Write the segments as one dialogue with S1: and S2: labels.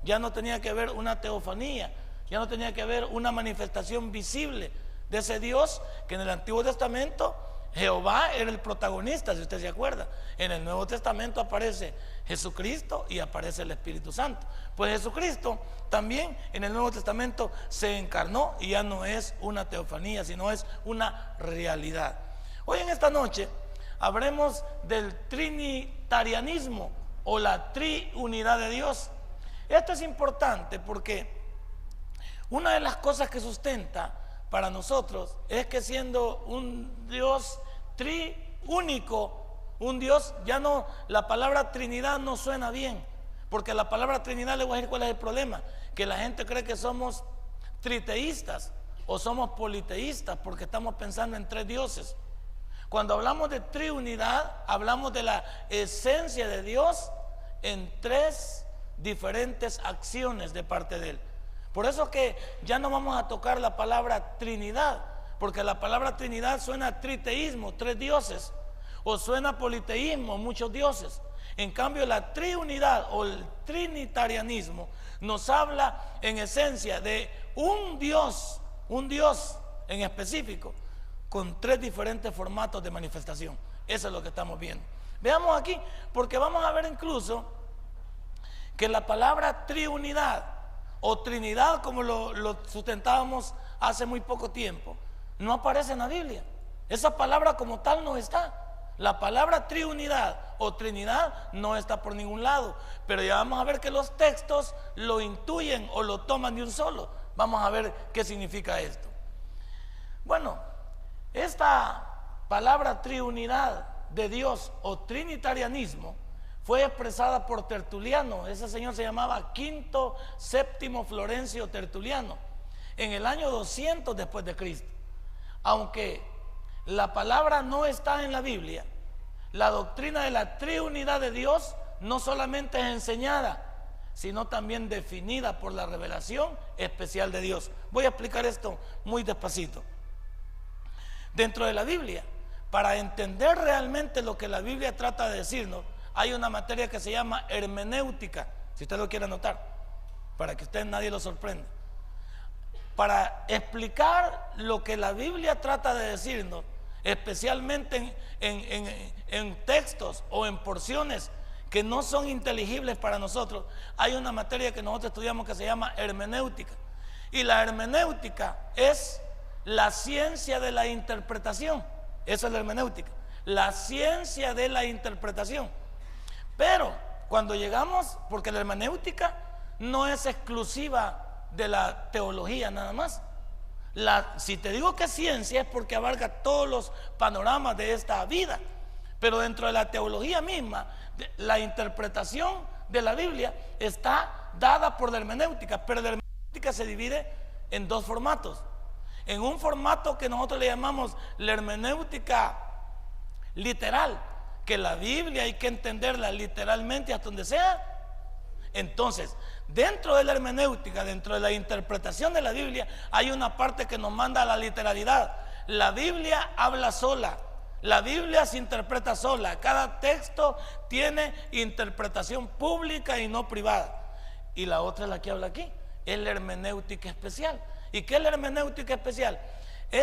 S1: ya no tenía que ver una teofanía, ya no tenía que ver una manifestación visible de ese Dios que en el Antiguo Testamento Jehová era el protagonista, si usted se acuerda. En el Nuevo Testamento aparece Jesucristo y aparece el Espíritu Santo. Pues Jesucristo también en el Nuevo Testamento se encarnó y ya no es una teofanía, sino es una realidad. Hoy en esta noche hablemos del trinitarianismo o la triunidad de Dios. Esto es importante porque una de las cosas que sustenta para nosotros es que siendo un Dios triúnico, un Dios, ya no, la palabra Trinidad no suena bien, porque la palabra Trinidad, le voy a decir cuál es el problema, que la gente cree que somos triteístas o somos politeístas porque estamos pensando en tres dioses. Cuando hablamos de triunidad, hablamos de la esencia de Dios en tres diferentes acciones de parte de Él. Por eso que ya no vamos a tocar la palabra Trinidad, porque la palabra Trinidad suena a triteísmo, tres dioses, o suena a politeísmo, muchos dioses. En cambio, la triunidad o el trinitarianismo nos habla en esencia de un Dios en específico, con tres diferentes formatos de manifestación. Eso es lo que estamos viendo. Veamos aquí, porque vamos a ver incluso que la palabra triunidad o Trinidad, como lo sustentábamos hace muy poco tiempo, no aparece en la Biblia. Esa palabra como tal no está. La palabra triunidad o Trinidad no está por ningún lado, pero ya vamos a ver que los textos lo intuyen o lo toman de un solo. Vamos a ver qué significa esto. Bueno, esta palabra triunidad de Dios o trinitarianismo fue expresada por Tertuliano. Ese señor se llamaba Quinto Séptimo Florencio Tertuliano en el año 200 después de Cristo. Aunque la palabra no está en la Biblia, la doctrina de la triunidad de Dios no solamente es enseñada, sino también definida por la revelación especial de Dios. Voy a explicar esto muy despacito. Dentro de la Biblia, para entender realmente lo que la Biblia trata de decirnos, hay una materia que se llama hermenéutica, si usted lo quiere anotar, para que usted nadie lo sorprenda. Para explicar lo que la Biblia trata de decirnos, especialmente en textos o en porciones que no son inteligibles para nosotros, hay una materia que nosotros estudiamos que se llama hermenéutica. Y la hermenéutica es la ciencia de la interpretación. Eso es la hermenéutica, la ciencia de la interpretación. Pero cuando llegamos, porque la hermenéutica no es exclusiva de la teología nada más. Si te digo que es ciencia es porque abarca todos los panoramas de esta vida. Pero dentro de la teología misma, la interpretación de la Biblia está dada por la hermenéutica. Pero la hermenéutica se divide en dos formatos. En un formato que nosotros le llamamos la hermenéutica literal, que la Biblia hay que entenderla literalmente hasta donde sea. Entonces, dentro de la hermenéutica, dentro de la interpretación de la Biblia, hay una parte que nos manda a la literalidad. La Biblia habla sola, la Biblia se interpreta sola. Cada texto tiene interpretación pública y no privada. Y la otra es la que habla aquí, es la hermenéutica especial. ¿Y qué es la hermenéutica especial?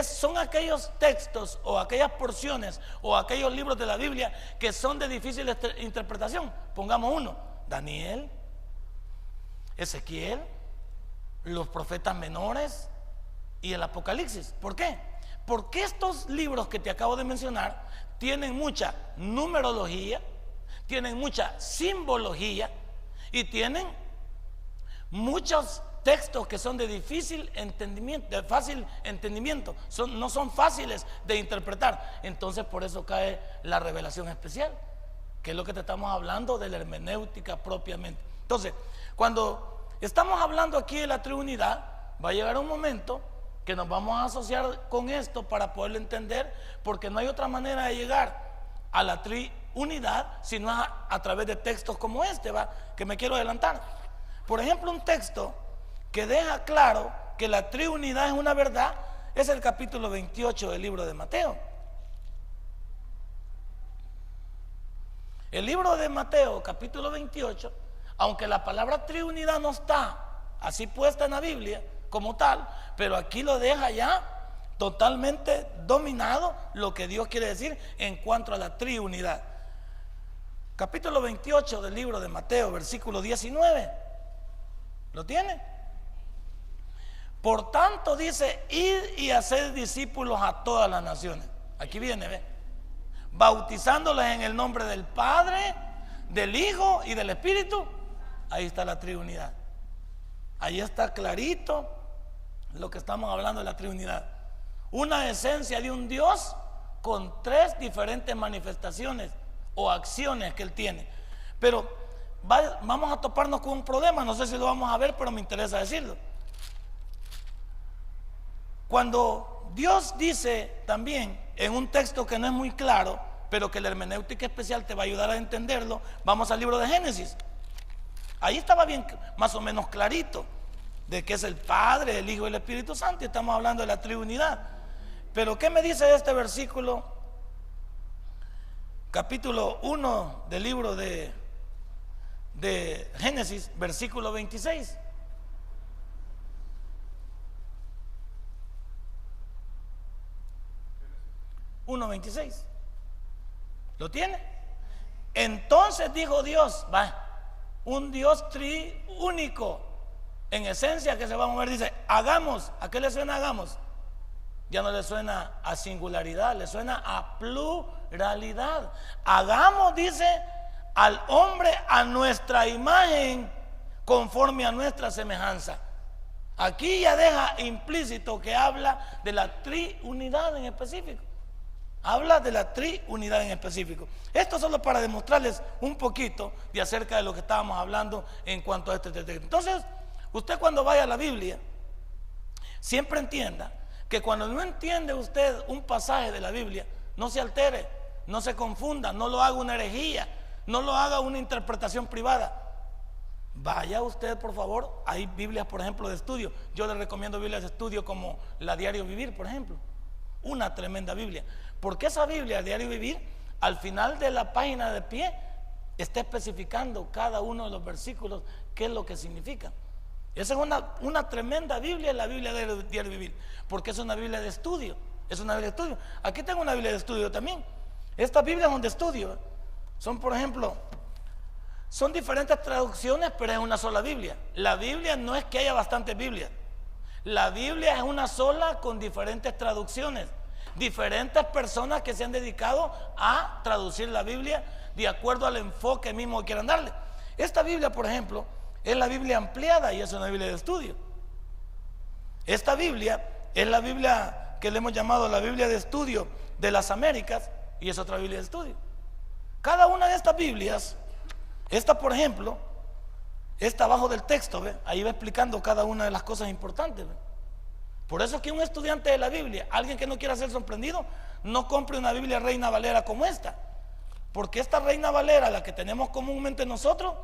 S1: Son aquellos textos o aquellas porciones o aquellos libros de la Biblia que son de difícil interpretación. Pongamos uno: Daniel, Ezequiel, los profetas menores y el Apocalipsis. ¿Por qué? Porque estos libros que te acabo de mencionar tienen mucha numerología, tienen mucha simbología y tienen muchos textos que son de difícil entendimiento, de fácil entendimiento, no son fáciles de interpretar. Entonces por eso cae la revelación especial, que es lo que te estamos hablando de la hermenéutica propiamente. Entonces, cuando estamos hablando aquí de la triunidad, va a llegar un momento que nos vamos a asociar con esto para poderlo entender, porque no hay otra manera de llegar a la triunidad sino a través de textos como este, que me quiero adelantar. Por ejemplo, un texto que deja claro que la triunidad es una verdad es el capítulo 28 del libro de Mateo. El libro de Mateo, capítulo 28, Aunque la palabra triunidad no está así puesta en la Biblia como tal, pero aquí lo deja ya totalmente dominado lo que Dios quiere decir en cuanto a la triunidad. Capítulo 28 del libro de Mateo, versículo 19. ¿Lo tiene? Por tanto dice: id y haced discípulos a todas las naciones. Aquí viene, ve, bautizándoles en el nombre del Padre, del Hijo y del Espíritu. Ahí está la triunidad. Ahí está clarito lo que estamos hablando de la triunidad. Una esencia de un Dios con tres diferentes manifestaciones o acciones que Él tiene. Pero vamos a toparnos con un problema. No sé si lo vamos a ver, pero me interesa decirlo. Cuando Dios dice también en un texto que no es muy claro, pero que la hermenéutica especial te va a ayudar a entenderlo, vamos al libro de Génesis. Ahí estaba bien, más o menos clarito, de que es el Padre, el Hijo y el Espíritu Santo, y estamos hablando de la triunidad. Pero ¿qué me dice este versículo? Capítulo 1 del libro de Génesis, versículo 26. Uno 26. ¿Lo tiene? Entonces dijo Dios, va, un Dios triúnico en esencia que se va a mover, dice: hagamos. ¿A qué le suena hagamos? Ya no le suena a singularidad, le suena a pluralidad. Hagamos, dice, al hombre a nuestra imagen, conforme a nuestra semejanza. Aquí ya deja implícito que habla de la triunidad en específico. Habla de la triunidad en específico. Esto solo para demostrarles un poquito de acerca de lo que estábamos hablando en cuanto a este texto. Entonces, usted cuando vaya a la Biblia, siempre entienda que cuando no entiende usted un pasaje de la Biblia, no se altere, no se confunda, no lo haga una herejía, no lo haga una interpretación privada. Vaya usted, por favor, hay Biblias, por ejemplo, de estudio. Yo le recomiendo Biblias de estudio como la Diario Vivir, por ejemplo. Una tremenda Biblia. Porque esa Biblia, el Diario Vivir, al final de la página de pie, está especificando cada uno de los versículos qué es lo que significa. Esa es una tremenda Biblia, la Biblia del Diario Vivir, porque es una Biblia de estudio. Es una Biblia de estudio. Aquí tengo una Biblia de estudio también. Estas Biblias son de estudio. Son, por ejemplo, son diferentes traducciones, pero es una sola Biblia. La Biblia no es que haya bastantes Biblias. La Biblia es una sola con diferentes traducciones. Diferentes personas que se han dedicado a traducir la Biblia de acuerdo al enfoque mismo que quieran darle. Esta Biblia, por ejemplo, es la Biblia ampliada y es una Biblia de estudio. Esta Biblia es la Biblia que le hemos llamado la Biblia de estudio de las Américas y es otra Biblia de estudio. Cada una de estas Biblias, esta por ejemplo, está abajo del texto, ¿ve? Ahí va explicando cada una de las cosas importantes, ¿ve? Por eso que un estudiante de la Biblia, alguien que no quiera ser sorprendido, no compre una Biblia Reina Valera como esta, porque esta Reina Valera, la que tenemos comúnmente nosotros,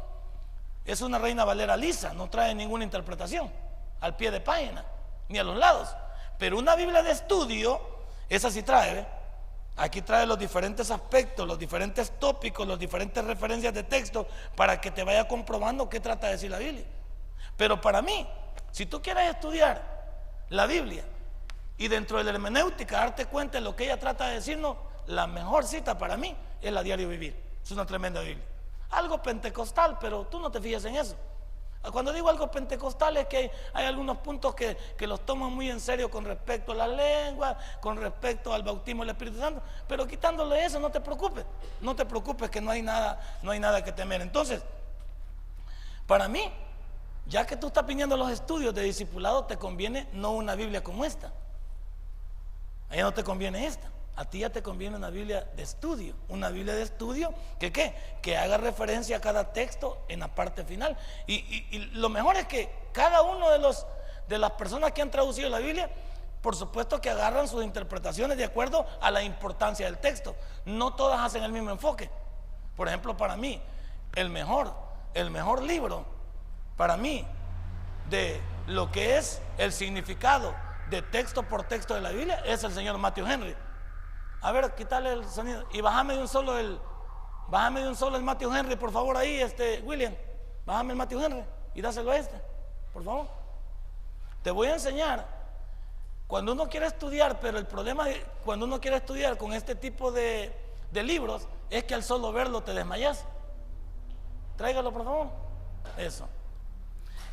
S1: es una Reina Valera lisa, no trae ninguna interpretación al pie de página ni a los lados. Pero una Biblia de estudio, esa sí trae, ¿ve? Aquí trae los diferentes aspectos, los diferentes tópicos, las diferentes referencias de texto para que te vaya comprobando qué trata de decir la Biblia. Pero para mí, si tú quieres estudiar la Biblia y dentro de la hermenéutica darte cuenta de lo que ella trata de decirnos, la mejor cita para mí es la Diario Vivir. Es una tremenda Biblia. Algo pentecostal, pero tú no te fijas en eso. Cuando digo algo pentecostal es que hay algunos puntos que los toman muy en serio con respecto a las lenguas, con respecto al bautismo del Espíritu Santo, pero quitándole eso, no te preocupes que no hay nada que temer. Entonces, para mí, ya que tú estás pidiendo los estudios de discipulado, te conviene no una Biblia como esta. A ella no te conviene esta. A ti ya te conviene una Biblia de estudio. Una Biblia de estudio que ¿qué? Que haga referencia a cada texto en la parte final. Y lo mejor es que cada uno de las personas que han traducido la Biblia, por supuesto que agarran sus interpretaciones de acuerdo a la importancia del texto. No todas hacen el mismo enfoque. Por ejemplo, para mí, el mejor libro para mí de lo que es el significado de texto por texto de la Biblia es el señor Matthew Henry. A ver, quítale el sonido y bájame de un solo el Matthew Henry, por favor, ahí, William. Bájame el Matthew Henry y dáselo a este, por favor. Te voy a enseñar. Cuando uno quiere estudiar, pero el problema cuando uno quiere estudiar con este tipo de libros es que al solo verlo te desmayas. Tráigalo, por favor. Eso.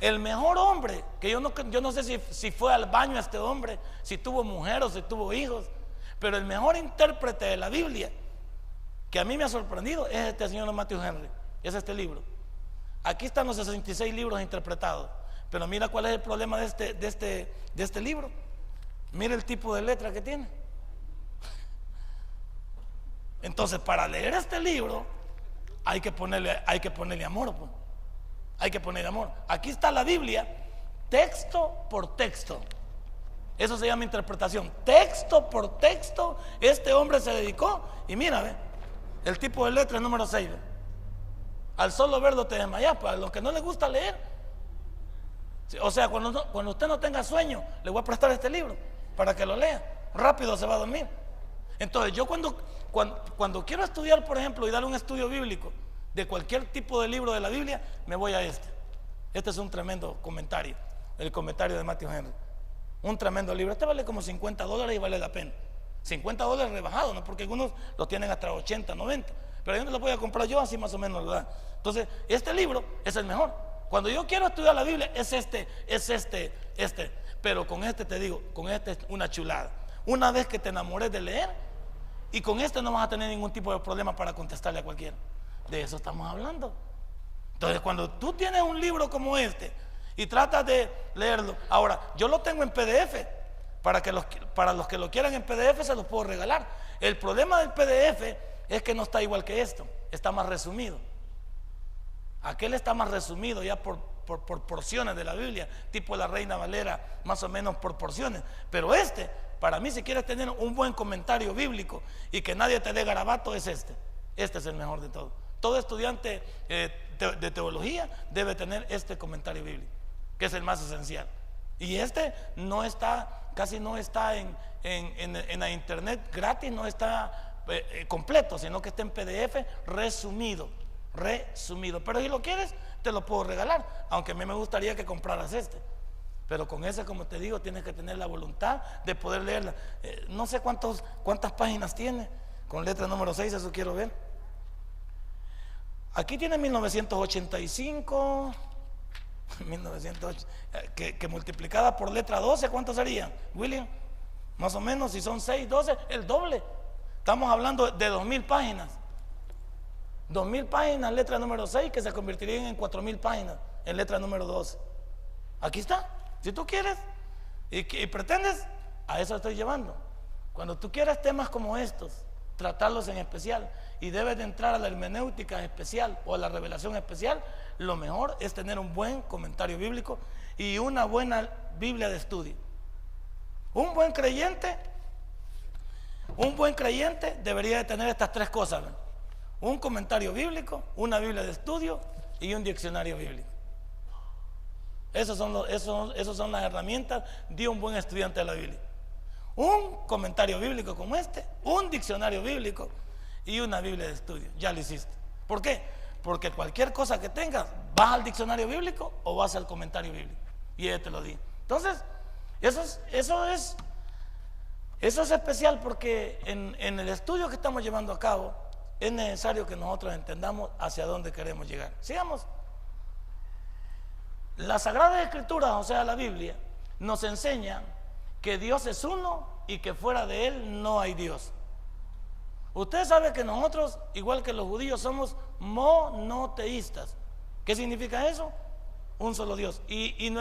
S1: El mejor hombre, que yo no sé si fue al baño este hombre, si tuvo mujer o si tuvo hijos, pero el mejor intérprete de la Biblia, que a mí me ha sorprendido, es este señor Matthew Henry. Es este libro. Aquí están los 66 libros interpretados. Pero mira cuál es el problema de este libro. Mira el tipo de letra que tiene. Entonces, para leer este libro hay que ponerle amor, pues. Hay que ponerle amor. Aquí está la Biblia, texto por texto. Eso se llama interpretación. Texto por texto. Este hombre se dedicó. Y mira, ve, el tipo de letra es número 6. Ve. Al solo verlo te desmayas. Para los que no les gusta leer. O sea, cuando usted no tenga sueño, le voy a prestar este libro para que lo lea. Rápido se va a dormir. Entonces yo cuando quiero estudiar, por ejemplo, y dar un estudio bíblico de cualquier tipo de libro de la Biblia, me voy a este. Este es un tremendo comentario, el comentario de Matthew Henry. Un tremendo libro. Este vale como $50 y vale la pena. $50 rebajado, ¿no? Porque algunos lo tienen hasta 80, 90. Pero yo no lo voy a comprar yo, así más o menos lo dan. Entonces, este libro es el mejor. Cuando yo quiero estudiar la Biblia, es este. Pero con este te digo, con este es una chulada. Una vez que te enamores de leer, y con este no vas a tener ningún tipo de problema para contestarle a cualquiera. De eso estamos hablando. Entonces, cuando tú tienes un libro como este y tratas de leerlo, ahora, yo lo tengo en PDF. Para los que lo quieran en PDF se los puedo regalar. El problema del PDF es que no está igual que esto, está más resumido. Aquel está más resumido ya por porciones de la Biblia, tipo la Reina Valera, más o menos por porciones. Pero para mí, si quieres tener un buen comentario bíblico y que nadie te dé garabato, es este. Este es el mejor de todos. Todo estudiante de teología debe tener este comentario bíblico, que es el más esencial. Y casi no está en la internet gratis, no está completo, sino que está en PDF resumido. Pero si lo quieres, te lo puedo regalar, aunque a mí me gustaría que compraras este. Pero con ese, como te digo, tienes que tener la voluntad de poder leerla. No sé cuántas páginas tiene, con letra número 6, eso quiero ver. Aquí tiene 1985, 1908, que multiplicada por letra 12, ¿cuánto sería, William? Más o menos, si son 6, 12, el doble. Estamos hablando de 2000 páginas. 2000 páginas, letra número 6, que se convertirían en 4000 páginas en letra número 12. Aquí está. Si tú quieres y pretendes, a eso estoy llevando. Cuando tú quieras temas como estos, tratarlos en especial, y debes de entrar a la hermenéutica especial o a la revelación especial, lo mejor es tener un buen comentario bíblico y una buena Biblia de estudio. Un buen creyente debería de tener estas tres cosas, ¿no? Un comentario bíblico, una Biblia de estudio y un diccionario bíblico. Esas son las herramientas de un buen estudiante de la Biblia. Un comentario bíblico como este, un diccionario bíblico y una Biblia de estudio. Ya lo hiciste. ¿Por qué? Porque cualquier cosa que tengas, vas al diccionario bíblico o vas al comentario bíblico. Y ella te lo digo. Entonces, eso es especial, porque en el estudio que estamos llevando a cabo es necesario que nosotros entendamos hacia dónde queremos llegar. Sigamos. La Sagrada Escritura, o sea, la Biblia, nos enseña que Dios es uno y que fuera de Él no hay Dios. Usted sabe que nosotros, igual que los judíos, somos monoteístas. ¿Qué significa eso? Un solo Dios. Y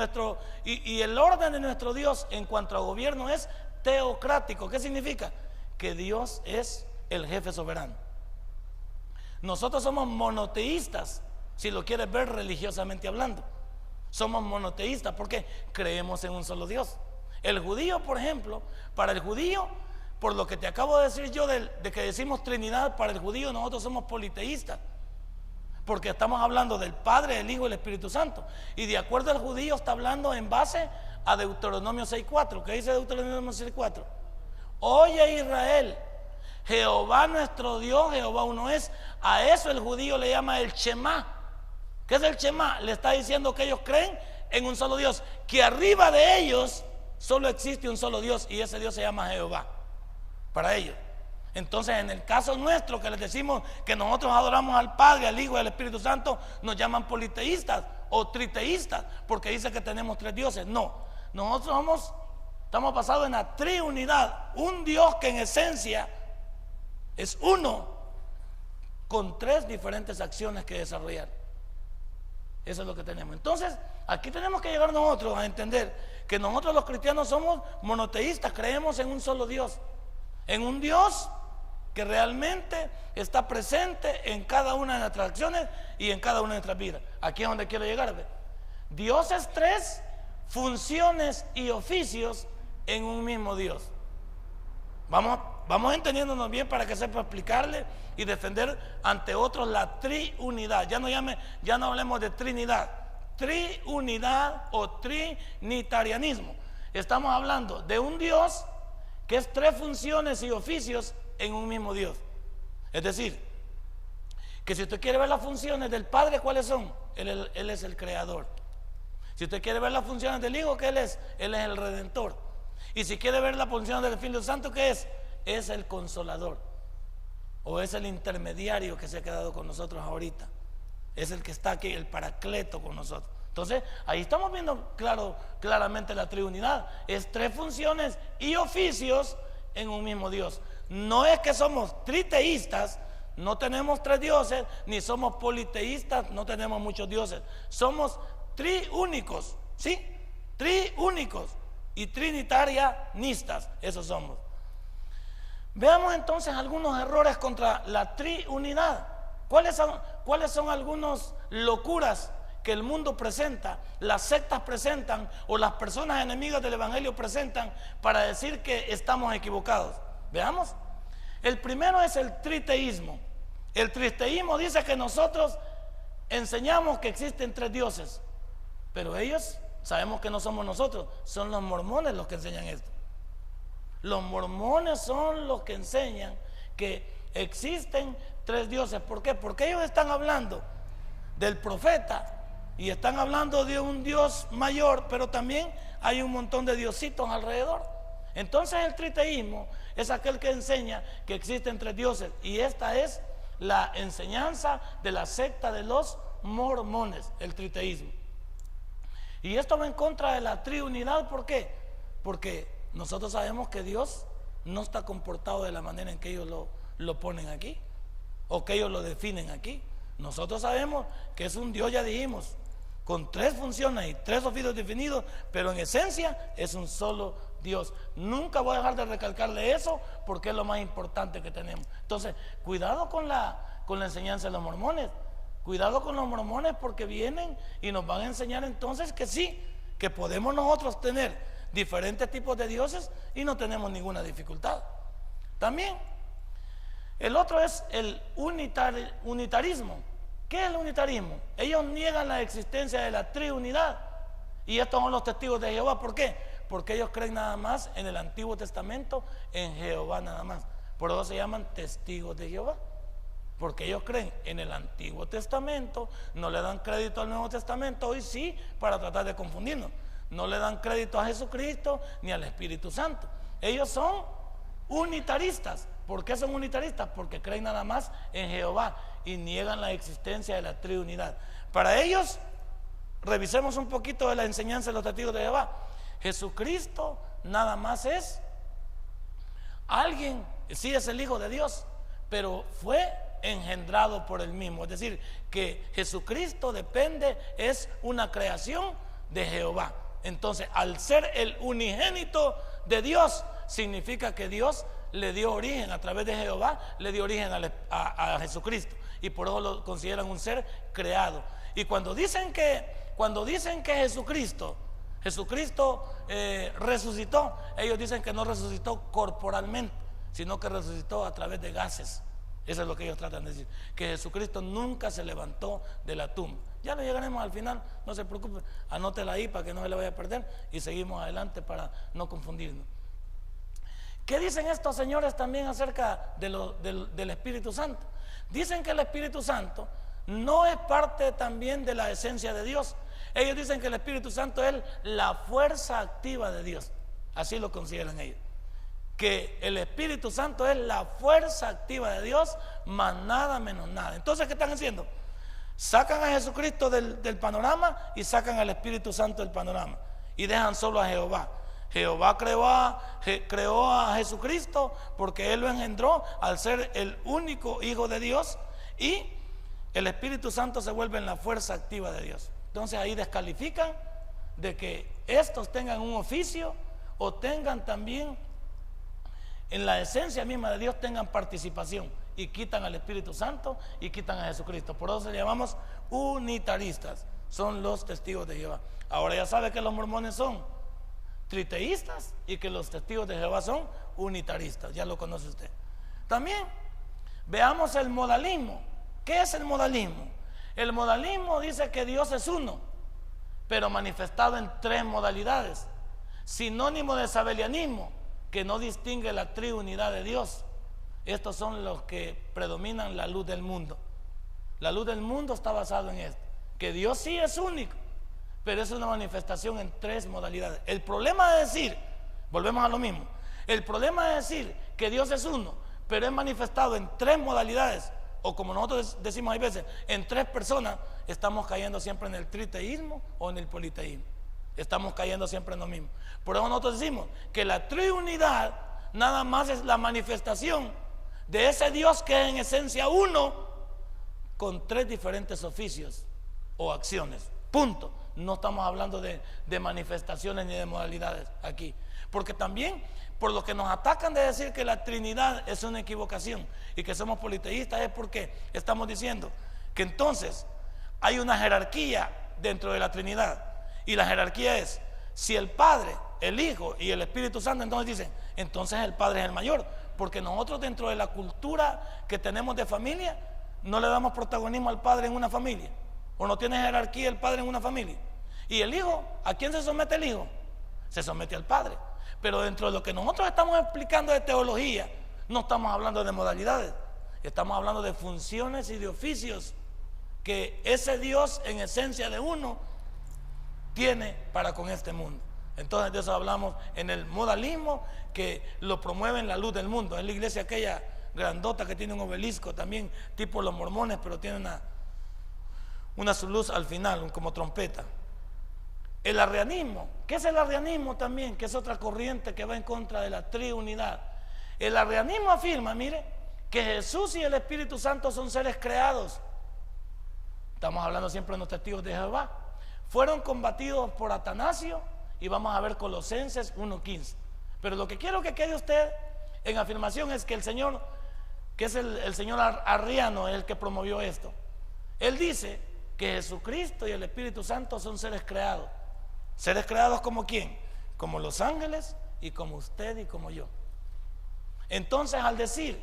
S1: el orden de nuestro Dios en cuanto a gobierno es teocrático. ¿Qué significa? Que Dios es el jefe soberano. Nosotros somos monoteístas, si lo quieres ver religiosamente hablando. Somos monoteístas porque creemos en un solo Dios. El judío, por ejemplo, para el judío, por lo que te acabo de decir yo de que decimos Trinidad, para el judío nosotros somos politeístas, porque estamos hablando del Padre, el Hijo y el Espíritu Santo. Y de acuerdo al judío está hablando en base a Deuteronomio 6:4. ¿Qué dice Deuteronomio 6:4? Oye Israel, Jehová nuestro Dios, Jehová uno es. A eso el judío le llama el Shema. ¿Qué es el Shema? Le está diciendo que ellos creen en un solo Dios, que arriba de ellos solo existe un solo Dios, y ese Dios se llama Jehová para ellos. Entonces, en el caso nuestro, que les decimos que nosotros adoramos al Padre, al Hijo y al Espíritu Santo, nos llaman politeístas o triteístas, porque dice que tenemos tres dioses. No, nosotros estamos basados en la triunidad, un Dios que en esencia es uno, con tres diferentes acciones que desarrollar. Eso es lo que tenemos. Entonces, aquí tenemos que llegar nosotros a entender que nosotros los cristianos somos monoteístas, creemos en un solo Dios, en un Dios que realmente está presente en cada una de nuestras acciones y en cada una de nuestras vidas. Aquí es donde quiero llegar. Dios es tres funciones y oficios en un mismo Dios. Vamos entendiéndonos bien para que sepa explicarle y defender ante otros la triunidad. Ya no hablemos de trinidad, triunidad o trinitarianismo. Estamos hablando de un Dios que es tres funciones y oficios en un mismo Dios. Es decir, que si usted quiere ver las funciones del Padre, ¿cuáles son? Él es el creador. Si usted quiere ver las funciones del Hijo, ¿qué Él es? Él es el redentor. Y si quiere ver las funciones del Espíritu Santo, ¿qué es? Es el consolador, o es el intermediario que se ha quedado con nosotros ahorita. Es el que está aquí, el paracleto con nosotros. Entonces, ahí estamos viendo claramente la triunidad. Es tres funciones y oficios en un mismo Dios. No es que somos triteístas, no tenemos tres dioses, ni somos politeístas, no tenemos muchos dioses. Somos triúnicos, ¿sí? Triúnicos y trinitarianistas, esos somos. Veamos entonces algunos errores contra la triunidad. ¿Cuáles son algunas locuras que el mundo presenta, las sectas presentan o las personas enemigas del Evangelio presentan para decir que estamos equivocados? Veamos. El primero es el triteísmo. El triteísmo dice que nosotros enseñamos que existen tres dioses, pero ellos sabemos que no somos nosotros, son los mormones los que enseñan esto. Los mormones son los que enseñan que existen tres dioses. ¿Por qué? Porque ellos están hablando del profeta y están hablando de un Dios mayor, pero también hay un montón de diositos alrededor. Entonces el triteísmo es aquel que enseña que existen tres dioses, y esta es la enseñanza de la secta de los mormones, el triteísmo. Y esto va en contra de la triunidad. ¿Por qué? Porque nosotros sabemos que Dios no está comportado de la manera en que ellos lo ponen aquí, o que ellos lo definen aquí. Nosotros sabemos que es un Dios, ya dijimos, con tres funciones y tres oficios definidos, pero en esencia es un solo Dios. Nunca voy a dejar de recalcarle eso, porque es lo más importante que tenemos. Entonces, cuidado con la enseñanza de los mormones. Cuidado con los mormones, porque vienen y nos van a enseñar entonces que sí, que podemos nosotros tener diferentes tipos de dioses y no tenemos ninguna dificultad. También el otro es el unitarismo. ¿Qué es el unitarismo? Ellos niegan la existencia de la triunidad, y estos son los testigos de Jehová. ¿Por qué? Porque ellos creen nada más en el Antiguo Testamento, en Jehová nada más. Por eso se llaman testigos de Jehová, porque ellos creen en el Antiguo Testamento, no le dan crédito al Nuevo Testamento. Hoy sí, para tratar de confundirnos. No le dan crédito a Jesucristo ni al Espíritu Santo. Ellos son unitaristas. ¿Por qué son unitaristas? Porque creen nada más en Jehová y niegan la existencia de la triunidad. Para ellos, revisemos un poquito de la enseñanza de los testigos de Jehová. Jesucristo nada más es alguien, sí es el Hijo de Dios, pero fue engendrado por él mismo. Es decir, que Jesucristo es una creación de Jehová. Entonces, al ser el unigénito de Dios, significa que Dios le dio origen, a través de Jehová le dio origen a Jesucristo, y por eso lo consideran un ser creado. Y cuando dicen que Jesucristo resucitó, ellos dicen que no resucitó corporalmente, sino que resucitó a través de gases. Eso es lo que ellos tratan de decir, que Jesucristo nunca se levantó de la tumba. Ya lo llegaremos al final, no se preocupe, anótela ahí para que no se le vaya a perder, y seguimos adelante para no confundirnos. ¿Qué dicen estos señores también acerca del Espíritu Santo? Dicen que el Espíritu Santo no es parte también de la esencia de Dios. Ellos dicen que el Espíritu Santo es la fuerza activa de Dios. Así lo consideran ellos. Que el Espíritu Santo es la fuerza activa de Dios, más nada menos nada. Entonces, ¿qué están haciendo? Sacan a Jesucristo del panorama y sacan al Espíritu Santo del panorama y dejan solo a Jehová. Jehová creó a Jesucristo porque Él lo engendró al ser el único Hijo de Dios, y el Espíritu Santo se vuelve en la fuerza activa de Dios. Entonces ahí descalifican de que estos tengan un oficio o tengan también en la esencia misma de Dios, tengan participación, y quitan al Espíritu Santo y quitan a Jesucristo. Por eso le llamamos unitaristas. Son los testigos de Jehová. Ahora ya sabe que los mormones son triteístas y que los testigos de Jehová son unitaristas. Ya lo conoce usted. También veamos el modalismo. ¿Qué es el modalismo? El modalismo dice que Dios es uno, pero manifestado en tres modalidades. Sinónimo de sabelianismo, que no distingue la triunidad de Dios. Estos son los que predominan la luz del mundo. La luz del mundo está basada en esto, que Dios sí es único, pero es una manifestación en tres modalidades. El problema de decir, volvemos a lo mismo, el problema de decir que Dios es uno, pero es manifestado en tres modalidades, o como nosotros decimos hay veces, en tres personas, estamos cayendo siempre en el triteísmo o en el politeísmo. Estamos cayendo siempre en lo mismo. Por eso nosotros decimos que la triunidad nada más es la manifestación de ese Dios que es en esencia uno, con tres diferentes oficios o acciones. Punto. No estamos hablando de manifestaciones ni de modalidades aquí. Porque también, por lo que nos atacan de decir que la Trinidad es una equivocación y que somos politeístas, es porque estamos diciendo que entonces hay una jerarquía dentro de la Trinidad. Y la jerarquía es, si el Padre, el Hijo y el Espíritu Santo, entonces dicen, entonces el Padre es el mayor. Porque nosotros dentro de la cultura que tenemos de familia, no le damos protagonismo al Padre en una familia. O no tiene jerarquía el Padre en una familia. Y el Hijo, ¿a quién se somete el Hijo? Se somete al Padre. Pero dentro de lo que nosotros estamos explicando de teología, no estamos hablando de modalidades. Estamos hablando de funciones y de oficios que ese Dios en esencia de uno tiene para con este mundo. Entonces de eso hablamos en el modalismo, que lo promueve en la luz del mundo. Es la iglesia aquella grandota que tiene un obelisco también, tipo los mormones, pero tiene una su luz al final, como trompeta. El arrianismo. ¿Qué es el arrianismo también? Que es otra corriente que va en contra de la triunidad. El arrianismo afirma, mire, que Jesús y el Espíritu Santo son seres creados. Estamos hablando siempre de los testigos de Jehová. Fueron combatidos por Atanasio, y vamos a ver Colosenses 1:15. Pero lo que quiero que quede usted en afirmación es que el Señor, que es el Señor arriano, es el que promovió esto. Él dice que Jesucristo y el Espíritu Santo son seres creados. ¿Seres creados como quién? Como los ángeles y como usted y como yo. Entonces, al decir,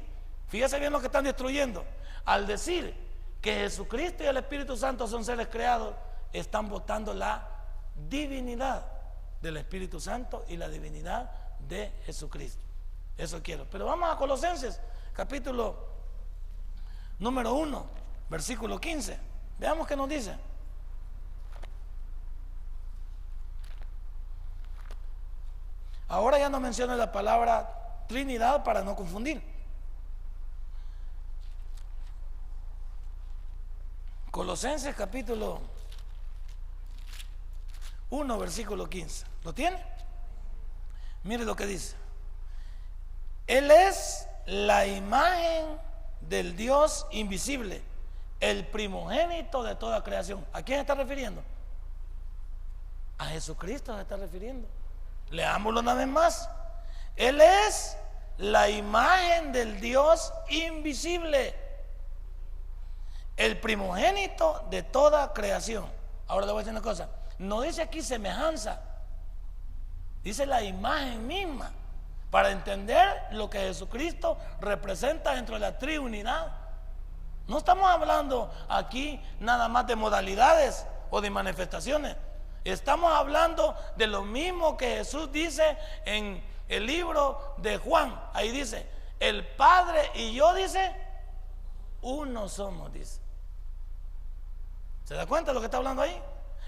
S1: fíjese bien lo que están destruyendo, al decir que Jesucristo y el Espíritu Santo son seres creados, están votando la divinidad del Espíritu Santo y la divinidad de Jesucristo. Eso quiero. Pero vamos a Colosenses, capítulo número 1, versículo 15. Veamos qué nos dice. Ahora ya no menciona la palabra Trinidad para no confundir. Colosenses capítulo 1, versículo 15. ¿Lo tiene? Mire lo que dice. Él es la imagen del Dios invisible, el primogénito de toda creación. ¿A quién se está refiriendo? A Jesucristo se está refiriendo. Leámoslo una vez más. Él es la imagen del Dios invisible, el primogénito de toda creación. Ahora le voy a decir una cosa. No dice aquí semejanza, dice la imagen misma, para entender lo que Jesucristo representa dentro de la triunidad. No estamos hablando aquí nada más de modalidades o de manifestaciones. Estamos hablando de lo mismo que Jesús dice en el libro de Juan. Ahí dice, el Padre y yo, dice, uno somos, dice. ¿Se da cuenta de lo que está hablando ahí?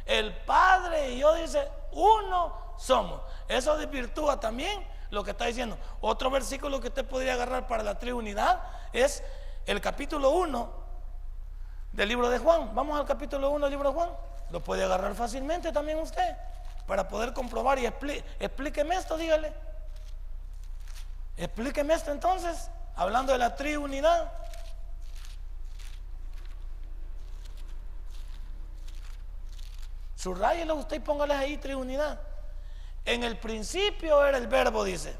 S1: El Padre y yo, dice, uno somos. Eso desvirtúa también lo que está diciendo. Otro versículo que usted podría agarrar para la triunidad es el capítulo 1 del libro de Juan. Vamos al capítulo 1 del libro de Juan. Lo puede agarrar fácilmente también usted para poder comprobar y explíqueme esto, dígale. Explíqueme esto entonces, hablando de la triunidad. Subrayelo usted y póngales ahí triunidad. En el principio era el verbo, dice,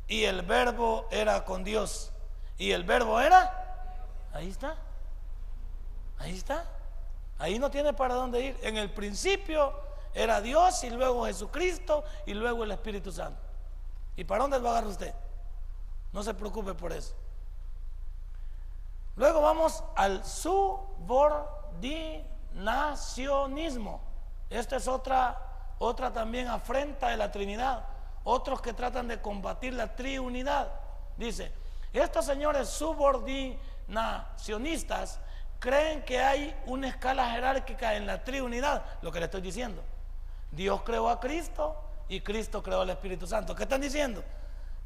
S1: y el verbo era con Dios, y el verbo era, ahí está, ahí está, ahí no tiene para dónde ir. En el principio era Dios, y luego Jesucristo, y luego el Espíritu Santo. ¿Y para dónde lo agarra usted? No se preocupe por eso. Luego vamos al subordinacionismo. Esta es otra también afrenta de la Trinidad. Otros que tratan de combatir la triunidad. Dice, estos señores subordinacionistas creen que hay una escala jerárquica en la triunidad. Lo que le estoy diciendo, Dios creó a Cristo y Cristo creó al Espíritu Santo. ¿Qué están diciendo?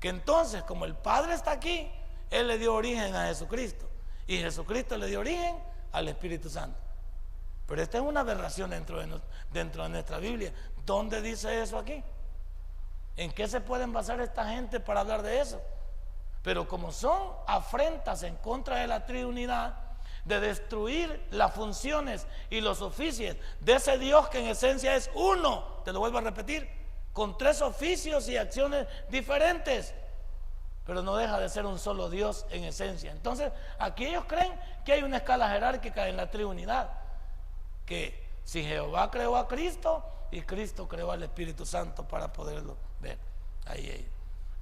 S1: Que entonces, como el Padre está aquí, Él le dio origen a Jesucristo, y Jesucristo le dio origen al Espíritu Santo. Pero esta es una aberración dentro de nuestra Biblia. ¿Dónde dice eso aquí? ¿En qué se pueden basar esta gente para hablar de eso? Pero como son afrentas en contra de la triunidad, de destruir las funciones y los oficios de ese Dios que en esencia es uno, te lo vuelvo a repetir, con 3 oficios y acciones diferentes, pero no deja de ser un solo Dios en esencia. Entonces aquí ellos creen que hay una escala jerárquica en la triunidad, que si Jehová creó a Cristo y Cristo creó al Espíritu Santo para poderlo ver. Ahí.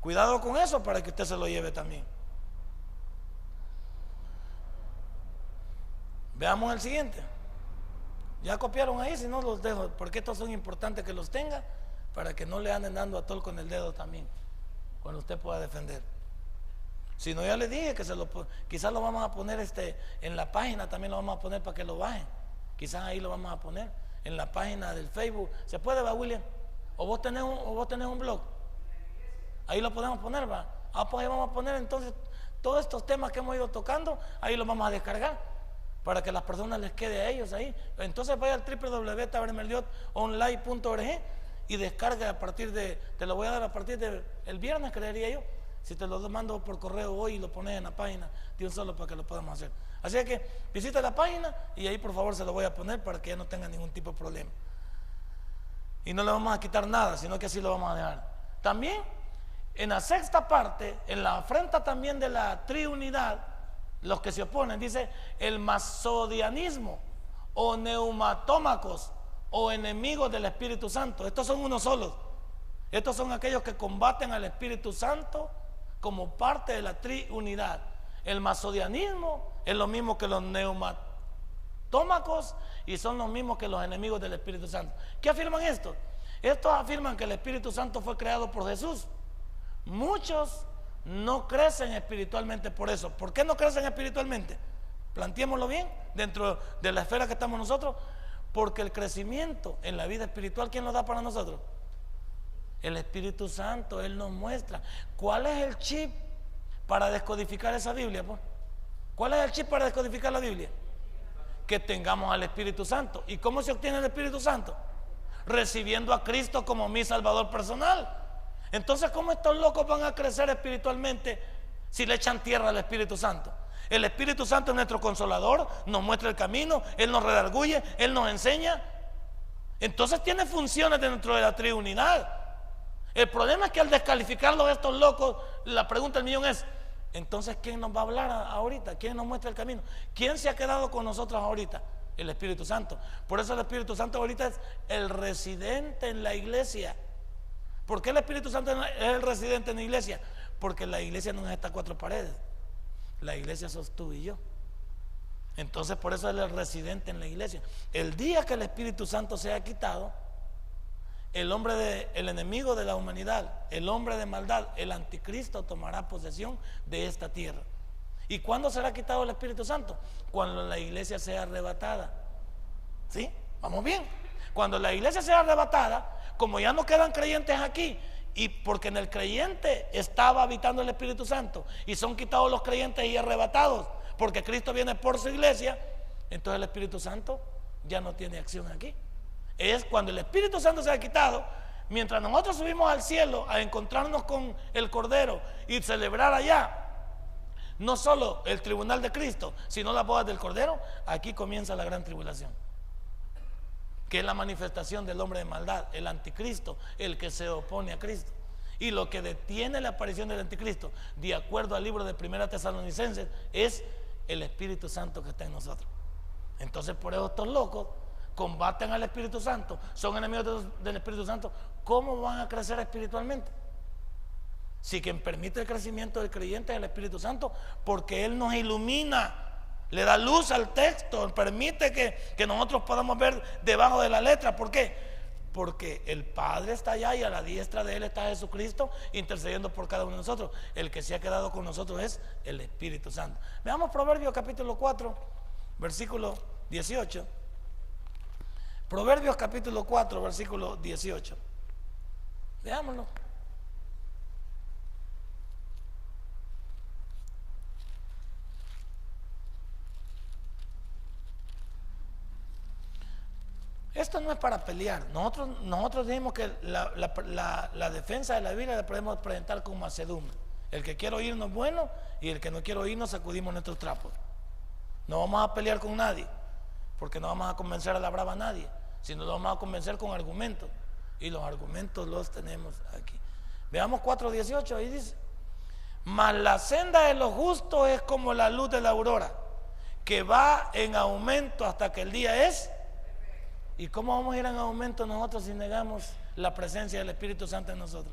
S1: Cuidado con eso para que usted se lo lleve también. Veamos el siguiente. Ya copiaron ahí, si no los dejo, porque estos son importantes que los tenga, para que no le anden dando a tol con el dedo también, cuando usted pueda defender. Si no, ya le dije que quizás lo vamos a poner en la página, también lo vamos a poner para que lo bajen. Quizás ahí lo vamos a poner en la página del Facebook. ¿Se puede, va, William? ¿O vos tenés un blog? Ahí lo podemos poner, va. Pues ahí vamos a poner entonces todos estos temas que hemos ido tocando, ahí los vamos a descargar para que las personas les quede a ellos ahí. Entonces vaya al www.tabermeliotonline.org y descarga a partir te lo voy a dar a partir del viernes, creería yo. Si te lo mando por correo hoy y lo pones en la página de un solo para que lo podamos hacer. Así que visita la página y ahí por favor se lo voy a poner para que ya no tenga ningún tipo de problema. Y no le vamos a quitar nada, sino que así lo vamos a dejar. También en la sexta parte, en la afrenta también de la triunidad, los que se oponen, dice el masodianismo o neumatómacos o enemigos del Espíritu Santo. Estos son unos solos. Estos son aquellos que combaten al Espíritu Santo como parte de la triunidad. El masodianismo es lo mismo que los neumatómacos y son los mismos que los enemigos del Espíritu Santo. ¿Qué afirman estos? Estos afirman que el Espíritu Santo fue creado por Jesús. Muchos no crecen espiritualmente por eso. ¿Por qué no crecen espiritualmente? Planteémoslo bien dentro de la esfera que estamos nosotros. Porque el crecimiento en la vida espiritual, ¿quién lo da para nosotros? El Espíritu Santo. Él nos muestra. ¿Cuál es el chip para descodificar esa Biblia? Pues? ¿Cuál es el chip para descodificar la Biblia? Que tengamos al Espíritu Santo. ¿Y cómo se obtiene el Espíritu Santo? Recibiendo a Cristo como mi Salvador personal. Entonces, ¿cómo estos locos van a crecer espiritualmente si le echan tierra al Espíritu Santo? El Espíritu Santo es nuestro consolador, nos muestra el camino, Él nos redarguye, Él nos enseña. Entonces tiene funciones dentro de la triunidad. El problema es que al descalificarlos estos locos, la pregunta del millón es, entonces ¿quién nos va a hablar ahorita? ¿Quién nos muestra el camino? ¿Quién se ha quedado con nosotros ahorita? El Espíritu Santo. Por eso el Espíritu Santo ahorita es el residente en la iglesia. ¿Por qué el Espíritu Santo es el residente en la iglesia? Porque la iglesia no es estas 4 paredes. La iglesia sos tú y yo. Entonces por eso Él es el residente en la iglesia. El día que el Espíritu Santo sea quitado, el enemigo de la humanidad, el hombre de maldad, el anticristo tomará posesión de esta tierra. ¿Y cuándo será quitado el Espíritu Santo? Cuando la iglesia sea arrebatada. ¿Sí? Vamos bien. Cuando la iglesia sea arrebatada, como ya no quedan creyentes aquí, y porque en el creyente estaba habitando el Espíritu Santo, y son quitados los creyentes y arrebatados, porque Cristo viene por su iglesia, entonces el Espíritu Santo ya no tiene acción aquí. Es cuando el Espíritu Santo se ha quitado, mientras nosotros subimos al cielo a encontrarnos con el Cordero y celebrar allá no solo el tribunal de Cristo, sino las bodas del Cordero, aquí comienza la gran tribulación, que es la manifestación del hombre de maldad, el anticristo, el que se opone a Cristo. Y lo que detiene la aparición del anticristo, de acuerdo al libro de 1 Tesalonicenses, es el Espíritu Santo que está en nosotros. Entonces por eso estos locos combaten al Espíritu Santo, son enemigos del Espíritu Santo. ¿Cómo van a crecer espiritualmente? Si quien permite el crecimiento del creyente es el Espíritu Santo, porque Él nos ilumina, le da luz al texto, permite que nosotros podamos ver debajo de la letra. ¿Por qué? Porque el Padre está allá y a la diestra de Él está Jesucristo intercediendo por cada uno de nosotros. El que se ha quedado con nosotros es el Espíritu Santo. Veamos Proverbios capítulo 4, versículo 18. Proverbios capítulo 4, versículo 18. Veámoslo. Esto no es para pelear. Nosotros dijimos que la defensa de la Biblia la podemos presentar con macedumbre. El que quiere oírnos bueno, y el que no quiere oírnos sacudimos nuestros trapos. No vamos a pelear con nadie, porque no vamos a convencer a la brava a nadie, sino lo vamos a convencer con argumentos, y los argumentos los tenemos aquí. Veamos 4:18, ahí dice: mas la senda de los justos es como la luz de la aurora, que va en aumento hasta que el día es. ¿Y cómo vamos a ir en aumento nosotros si negamos la presencia del Espíritu Santo en nosotros?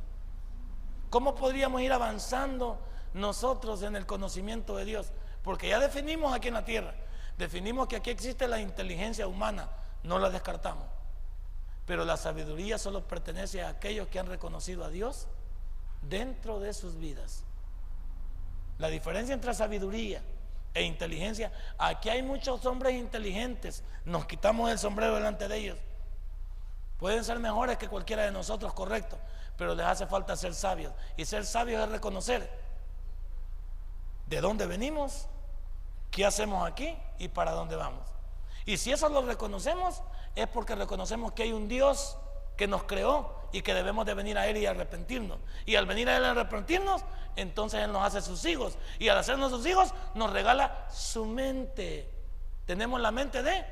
S1: ¿Cómo podríamos ir avanzando nosotros en el conocimiento de Dios? Porque ya definimos aquí en la tierra, definimos que aquí existe la inteligencia humana, no la descartamos, pero la sabiduría solo pertenece a aquellos que han reconocido a Dios dentro de sus vidas. La diferencia entre sabiduría e inteligencia, aquí hay muchos hombres inteligentes, nos quitamos el sombrero delante de ellos, pueden ser mejores que cualquiera de nosotros, correcto, pero les hace falta ser sabios, y ser sabios es reconocer de dónde venimos, qué hacemos aquí y para dónde vamos. Y si eso lo reconocemos, es porque reconocemos que hay un Dios que nos creó y que debemos de venir a Él y arrepentirnos. Y al venir a Él y arrepentirnos, entonces Él nos hace sus hijos. Y al hacernos sus hijos, nos regala su mente. Tenemos la mente de...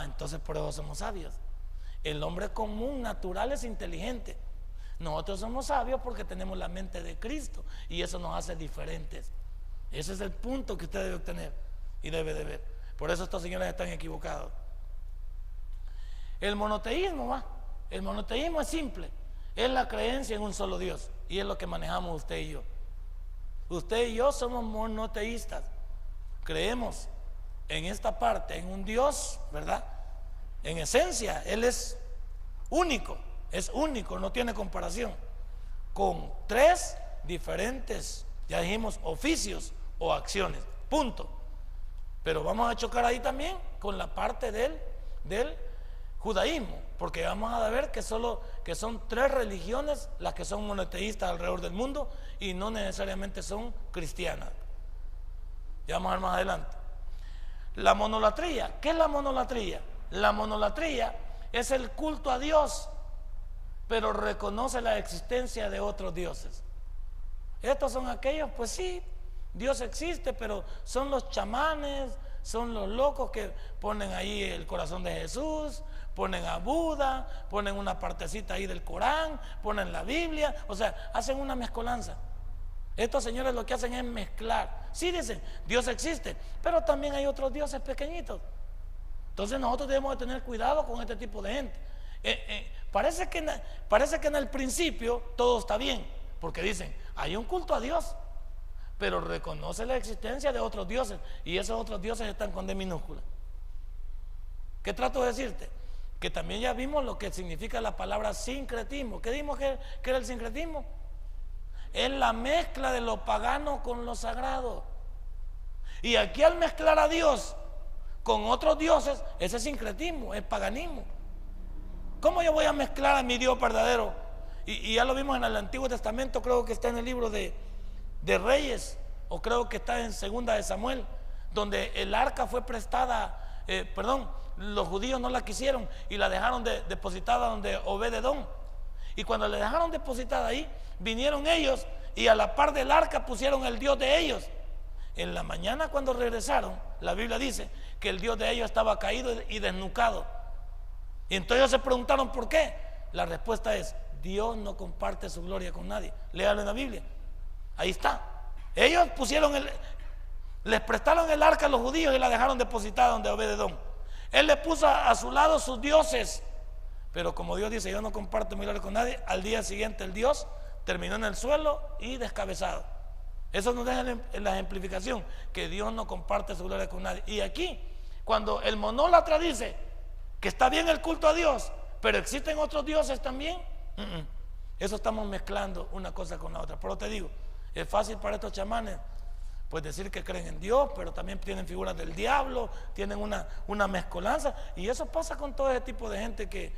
S1: entonces por eso somos sabios. El hombre común, natural, es inteligente. Nosotros somos sabios porque tenemos la mente de Cristo, y eso nos hace diferentes. Ese es el punto que usted debe obtener y debe de ver. Por eso estos señores están equivocados. El monoteísmo, el monoteísmo es simple, es la creencia en un solo Dios, y es lo que manejamos usted y yo. Usted y yo somos monoteístas, creemos en esta parte, en un Dios, ¿verdad? En esencia, Él es único, no tiene comparación, con tres diferentes, ya dijimos, oficios o acciones, punto. Pero vamos a chocar ahí también con la parte del judaísmo, porque vamos a ver que son tres religiones las que son monoteístas alrededor del mundo, y no necesariamente son cristianas. Ya vamos a ver más adelante. La monolatría, ¿qué es la monolatría? La monolatría es el culto a Dios, pero reconoce la existencia de otros dioses. Estos son aquellos, pues sí, Dios existe, pero son los chamanes, son los locos que ponen ahí el corazón de Jesús, ponen a Buda, ponen una partecita ahí del Corán, ponen la Biblia, o sea, hacen una mezcolanza. Estos señores lo que hacen es mezclar. Sí, dicen, Dios existe, pero también hay otros dioses pequeñitos. Entonces nosotros debemos de tener cuidado con este tipo de gente. Parece que en el principio todo está bien, porque dicen, hay un culto a Dios, pero reconoce la existencia de otros dioses, y esos otros dioses están con D minúscula. ¿Qué trato de decirte? Que también ya vimos lo que significa la palabra sincretismo. ¿Qué dimos que era el sincretismo? Es la mezcla de lo pagano con lo sagrado. Y aquí, al mezclar a Dios con otros dioses, ese es sincretismo, es paganismo. ¿Cómo yo voy a mezclar a mi Dios verdadero? Y ya lo vimos en el Antiguo Testamento, creo que está en el libro de Reyes, o creo que está en Segunda de Samuel, donde el arca fue prestada, los judíos no la quisieron y la dejaron depositada donde Obed-edom. Y cuando la dejaron depositada ahí, vinieron ellos y a la par del arca pusieron el Dios de ellos. En la mañana cuando regresaron, la Biblia dice que el Dios de ellos estaba caído y desnucado. Y entonces ellos se preguntaron por qué. La respuesta es: Dios no comparte su gloria con nadie. Léalo en la Biblia, ahí está. Ellos les prestaron el arca a los judíos y la dejaron depositada donde Obed-edom. Él le puso a su lado sus dioses, pero como Dios dice: yo no comparto mi gloria con nadie, al día siguiente el Dios terminó en el suelo y descabezado. Eso nos deja en la ejemplificación que Dios no comparte su gloria con nadie. Y aquí, cuando el monólatra dice que está bien el culto a Dios, pero existen otros dioses también, eso estamos mezclando una cosa con la otra. Pero te digo, es fácil para estos chamanes pues decir que creen en Dios, pero también tienen figuras del diablo, tienen una mezcolanza. Y eso pasa con todo ese tipo de gente que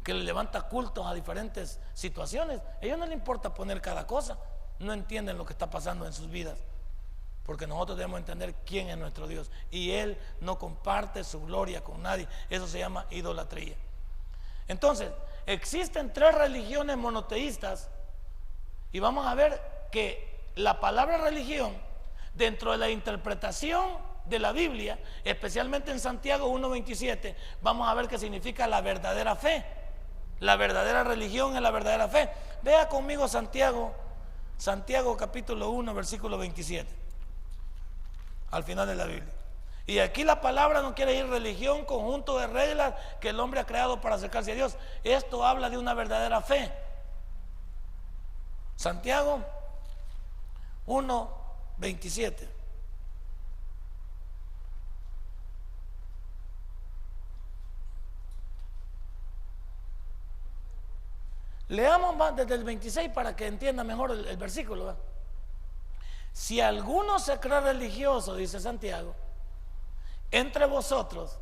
S1: le levanta cultos a diferentes situaciones. A ellos no les importa poner cada cosa, no entienden lo que está pasando en sus vidas, porque nosotros debemos entender quién es nuestro Dios, y Él no comparte su gloria con nadie. Eso se llama idolatría. Entonces, existen 3 religiones monoteístas, y vamos a ver que la palabra religión, dentro de la interpretación de la Biblia, especialmente en Santiago 1:27, vamos a ver que significa la verdadera fe. La verdadera religión es la verdadera fe. Vea conmigo Santiago capítulo 1, versículo 27, al final de la Biblia. Y aquí la palabra no quiere decir religión, conjunto de reglas que el hombre ha creado para acercarse a Dios. Esto habla de una verdadera fe. Santiago 1:27. Leamos más desde el 26 para que entienda mejor el versículo, ¿verdad? Si alguno se cree religioso, dice Santiago, entre vosotros,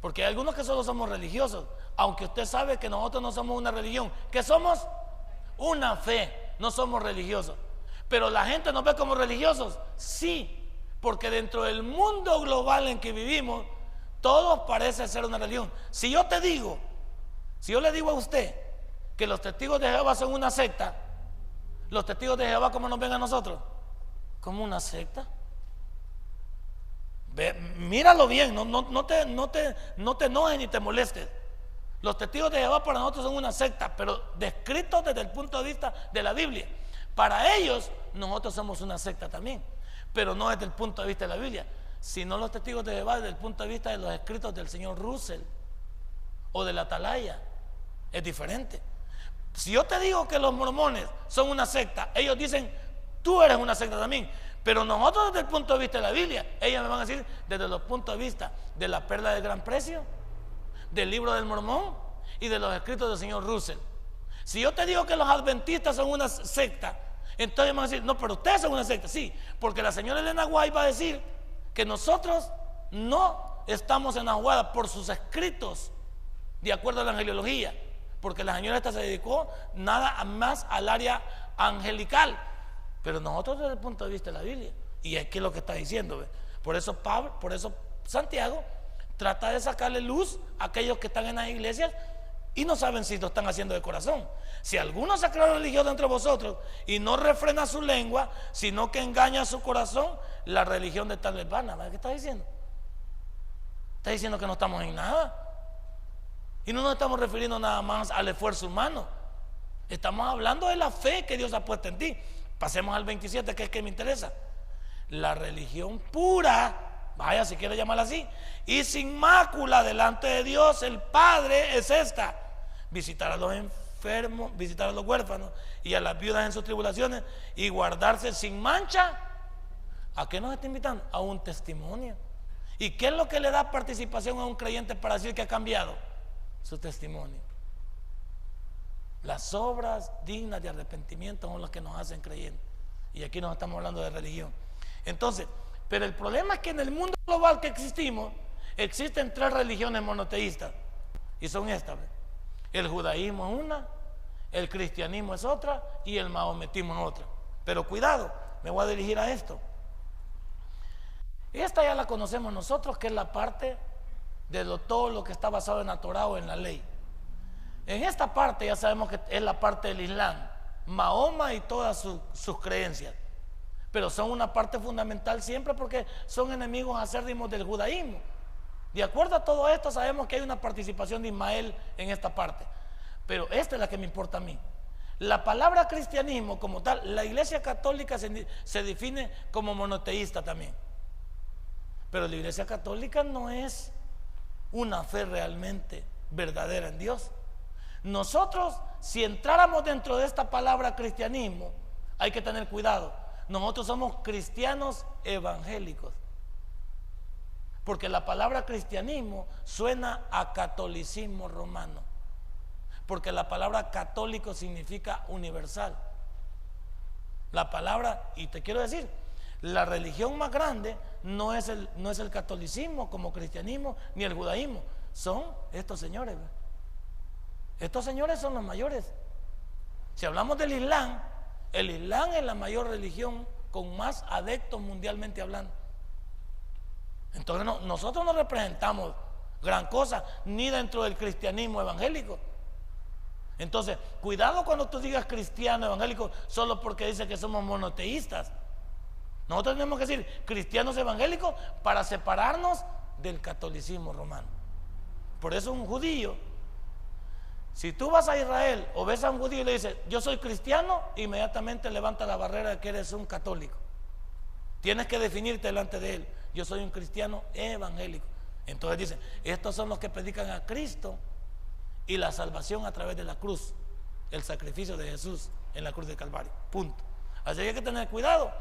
S1: porque hay algunos que solo somos religiosos, aunque usted sabe que nosotros no somos una religión, que somos una fe, no somos religiosos. Pero la gente nos ve como religiosos, sí, porque dentro del mundo global en que vivimos, todos parecen ser una religión. Si yo le digo a usted que los testigos de Jehová son una secta, los testigos de Jehová, ¿cómo nos ven a nosotros? Como una secta. Míralo bien, no te enojes ni te molestes. Los testigos de Jehová para nosotros son una secta, pero descritos desde el punto de vista de la Biblia. Para ellos, nosotros somos una secta también, pero no desde el punto de vista de la Biblia, sino los testigos de Jehová desde el punto de vista de los escritos del señor Russell o de la Atalaya. Es diferente. Si yo te digo que los mormones son una secta, ellos dicen: tú eres una secta también. Pero nosotros desde el punto de vista de la Biblia, ellos me van a decir desde los puntos de vista de la perla del gran precio, del libro del Mormón y de los escritos del señor Russell. Si yo te digo que los adventistas son una secta, entonces me van a decir: no, pero ustedes son una secta. Sí, porque la señora Elena White va a decir que nosotros no estamos en la jugada por sus escritos, de acuerdo a la angeliología, porque la señora esta se dedicó nada más al área angelical. Pero nosotros desde el punto de vista de la Biblia, y aquí es lo que está diciendo, ¿ve? Por eso Santiago trata de sacarle luz a aquellos que están en las iglesias y no saben si lo están haciendo de corazón. Si alguno se cree religioso entre vosotros y no refrena su lengua, sino que engaña su corazón, la religión de tal es vana. ¿Qué está diciendo? Está diciendo que no estamos en nada. Y no nos estamos refiriendo nada más al esfuerzo humano. Estamos hablando de la fe que Dios ha puesto en ti. Pasemos al 27, que es que me interesa. La religión pura, vaya, si quiere llamarla así, y sin mácula delante de Dios el Padre es esta: visitar a los enfermos, visitar a los huérfanos y a las viudas en sus tribulaciones, y guardarse sin mancha. ¿A qué nos está invitando? A un testimonio. ¿Y qué es lo que le da participación a un creyente para decir que ha cambiado? Su testimonio. Las obras dignas de arrepentimiento son las que nos hacen creyentes. Y aquí nos estamos hablando de religión. Entonces, Pero el problema es que en el mundo global que existimos, existen 3 religiones monoteístas. Y son estas. El judaísmo es una, el cristianismo es otra y el maometismo es otra. Pero cuidado, me voy a dirigir a esto. Esta ya la conocemos nosotros, que es la parte de todo lo que está basado en la Torah o en la ley. En esta parte ya sabemos que es la parte del Islam, Mahoma y todas sus creencias. Pero son una parte fundamental siempre porque son enemigos acérrimos del judaísmo. De acuerdo a todo esto sabemos que hay una participación de Ismael en esta parte. Pero esta es la que me importa a mí. La palabra cristianismo como tal, la Iglesia Católica se define como monoteísta también. Pero la Iglesia Católica no es una fe realmente verdadera en Dios. Nosotros, si entráramos dentro de esta palabra cristianismo, hay que tener cuidado. Nosotros somos cristianos evangélicos. Porque la palabra cristianismo suena a catolicismo romano. Porque la palabra católico significa universal. La palabra, y te quiero decir, la religión más grande no es el catolicismo como cristianismo ni el judaísmo, son estos señores. Estos señores son los mayores. Si hablamos del Islam, el Islam es la mayor religión con más adeptos mundialmente hablando. Entonces nosotros no representamos gran cosa ni dentro del cristianismo evangélico. Entonces, cuidado cuando tú digas cristiano evangélico solo porque dice que somos monoteístas. Nosotros tenemos que decir cristianos evangélicos para separarnos del catolicismo romano. Por eso un judío, si tú vas a Israel o ves a un judío y le dices yo soy cristiano, inmediatamente levanta la barrera de que eres un católico. Tienes que definirte delante de él. Yo soy un cristiano evangélico. Entonces dicen, estos son los que predican a Cristo y la salvación a través de la cruz, el sacrificio de Jesús en la cruz de Calvario, punto. Así que hay que tener cuidado,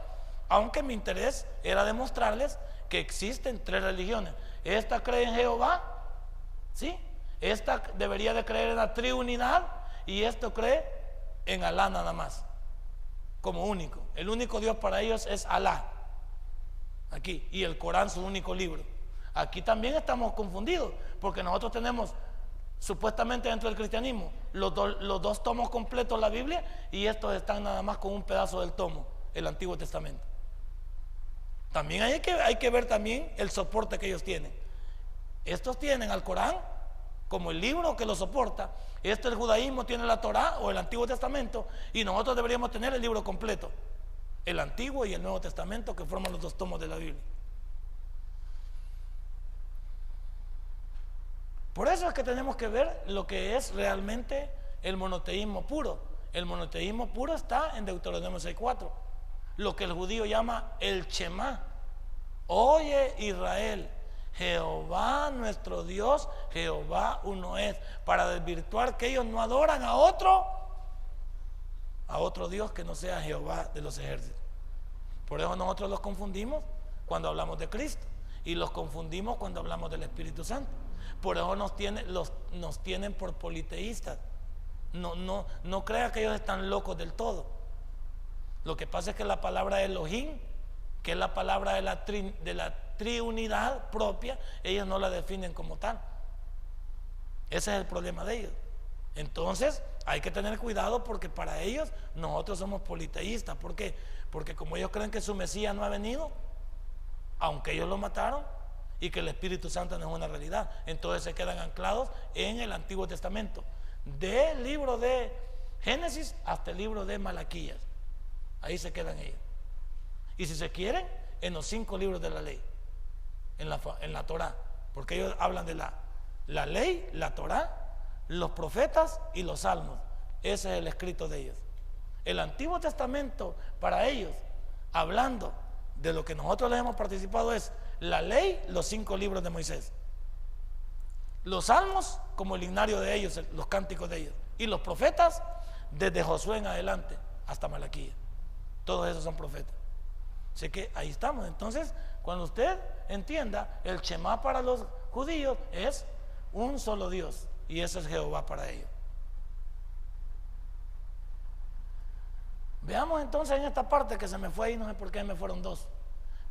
S1: aunque mi interés era demostrarles que existen 3 religiones. Esta cree en Jehová, ¿sí? Esta debería de creer en la triunidad y esto cree en Alá nada más, como único. El único Dios para ellos es Alá, aquí, y el Corán su único libro. Aquí también estamos confundidos, porque nosotros tenemos supuestamente dentro del cristianismo los dos tomos completos de la Biblia y estos están nada más con un pedazo del tomo, el Antiguo Testamento. También hay que ver también el soporte que ellos tienen. Estos tienen al Corán como el libro que lo soporta. El judaísmo tiene la Torá o el Antiguo Testamento y nosotros deberíamos tener el libro completo, el Antiguo y el Nuevo Testamento, que forman los 2 tomos de la Biblia. Por eso es que tenemos que ver lo que es realmente el monoteísmo puro. El monoteísmo puro está en Deuteronomio 6:4, lo que el judío llama el Shema. Oye Israel, Jehová nuestro Dios, Jehová uno es, para desvirtuar que ellos no adoran a otro Dios que no sea Jehová de los ejércitos. Por eso nosotros los confundimos cuando hablamos de Cristo y los confundimos cuando hablamos del Espíritu Santo. Por eso nos tienen por politeístas. No crea que ellos están locos del todo. Lo que pasa es que la palabra Elohim, que es la palabra de la triunidad propia, ellos no la definen como tal. Ese es el problema de ellos. Entonces hay que tener cuidado porque para ellos nosotros somos politeístas. ¿Por qué? Porque como ellos creen que su Mesías no ha venido, aunque ellos lo mataron, y que el Espíritu Santo no es una realidad, entonces se quedan anclados en el Antiguo Testamento, del libro de Génesis hasta el libro de Malaquías. Ahí se quedan ellos. Y si se quieren, en los 5 libros de la ley, en la Torá, porque ellos hablan de la ley, la Torá, los profetas y los salmos. Ese es el escrito de ellos. El Antiguo Testamento para ellos, hablando de lo que nosotros les hemos participado, es la ley, los 5 libros de Moisés, los salmos como el himnario de ellos, los cánticos de ellos, y los profetas desde Josué en adelante hasta Malaquías. Todos esos son profetas. Así que ahí estamos. Entonces, cuando usted entienda, el Shema para los judíos es un solo Dios, y ese es Jehová para ellos. Veamos entonces en esta parte que se me fue ahí, no sé por qué me fueron 2.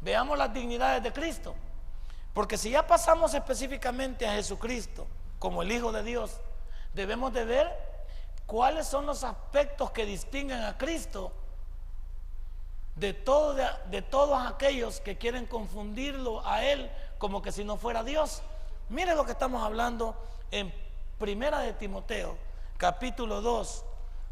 S1: veamos las dignidades de Cristo. Porque si ya pasamos específicamente a Jesucristo como el Hijo de Dios, debemos de ver cuáles son los aspectos que distinguen a Cristo de todos aquellos que quieren confundirlo a Él como que si no fuera Dios. Mire lo que estamos hablando en Primera de Timoteo, capítulo 2,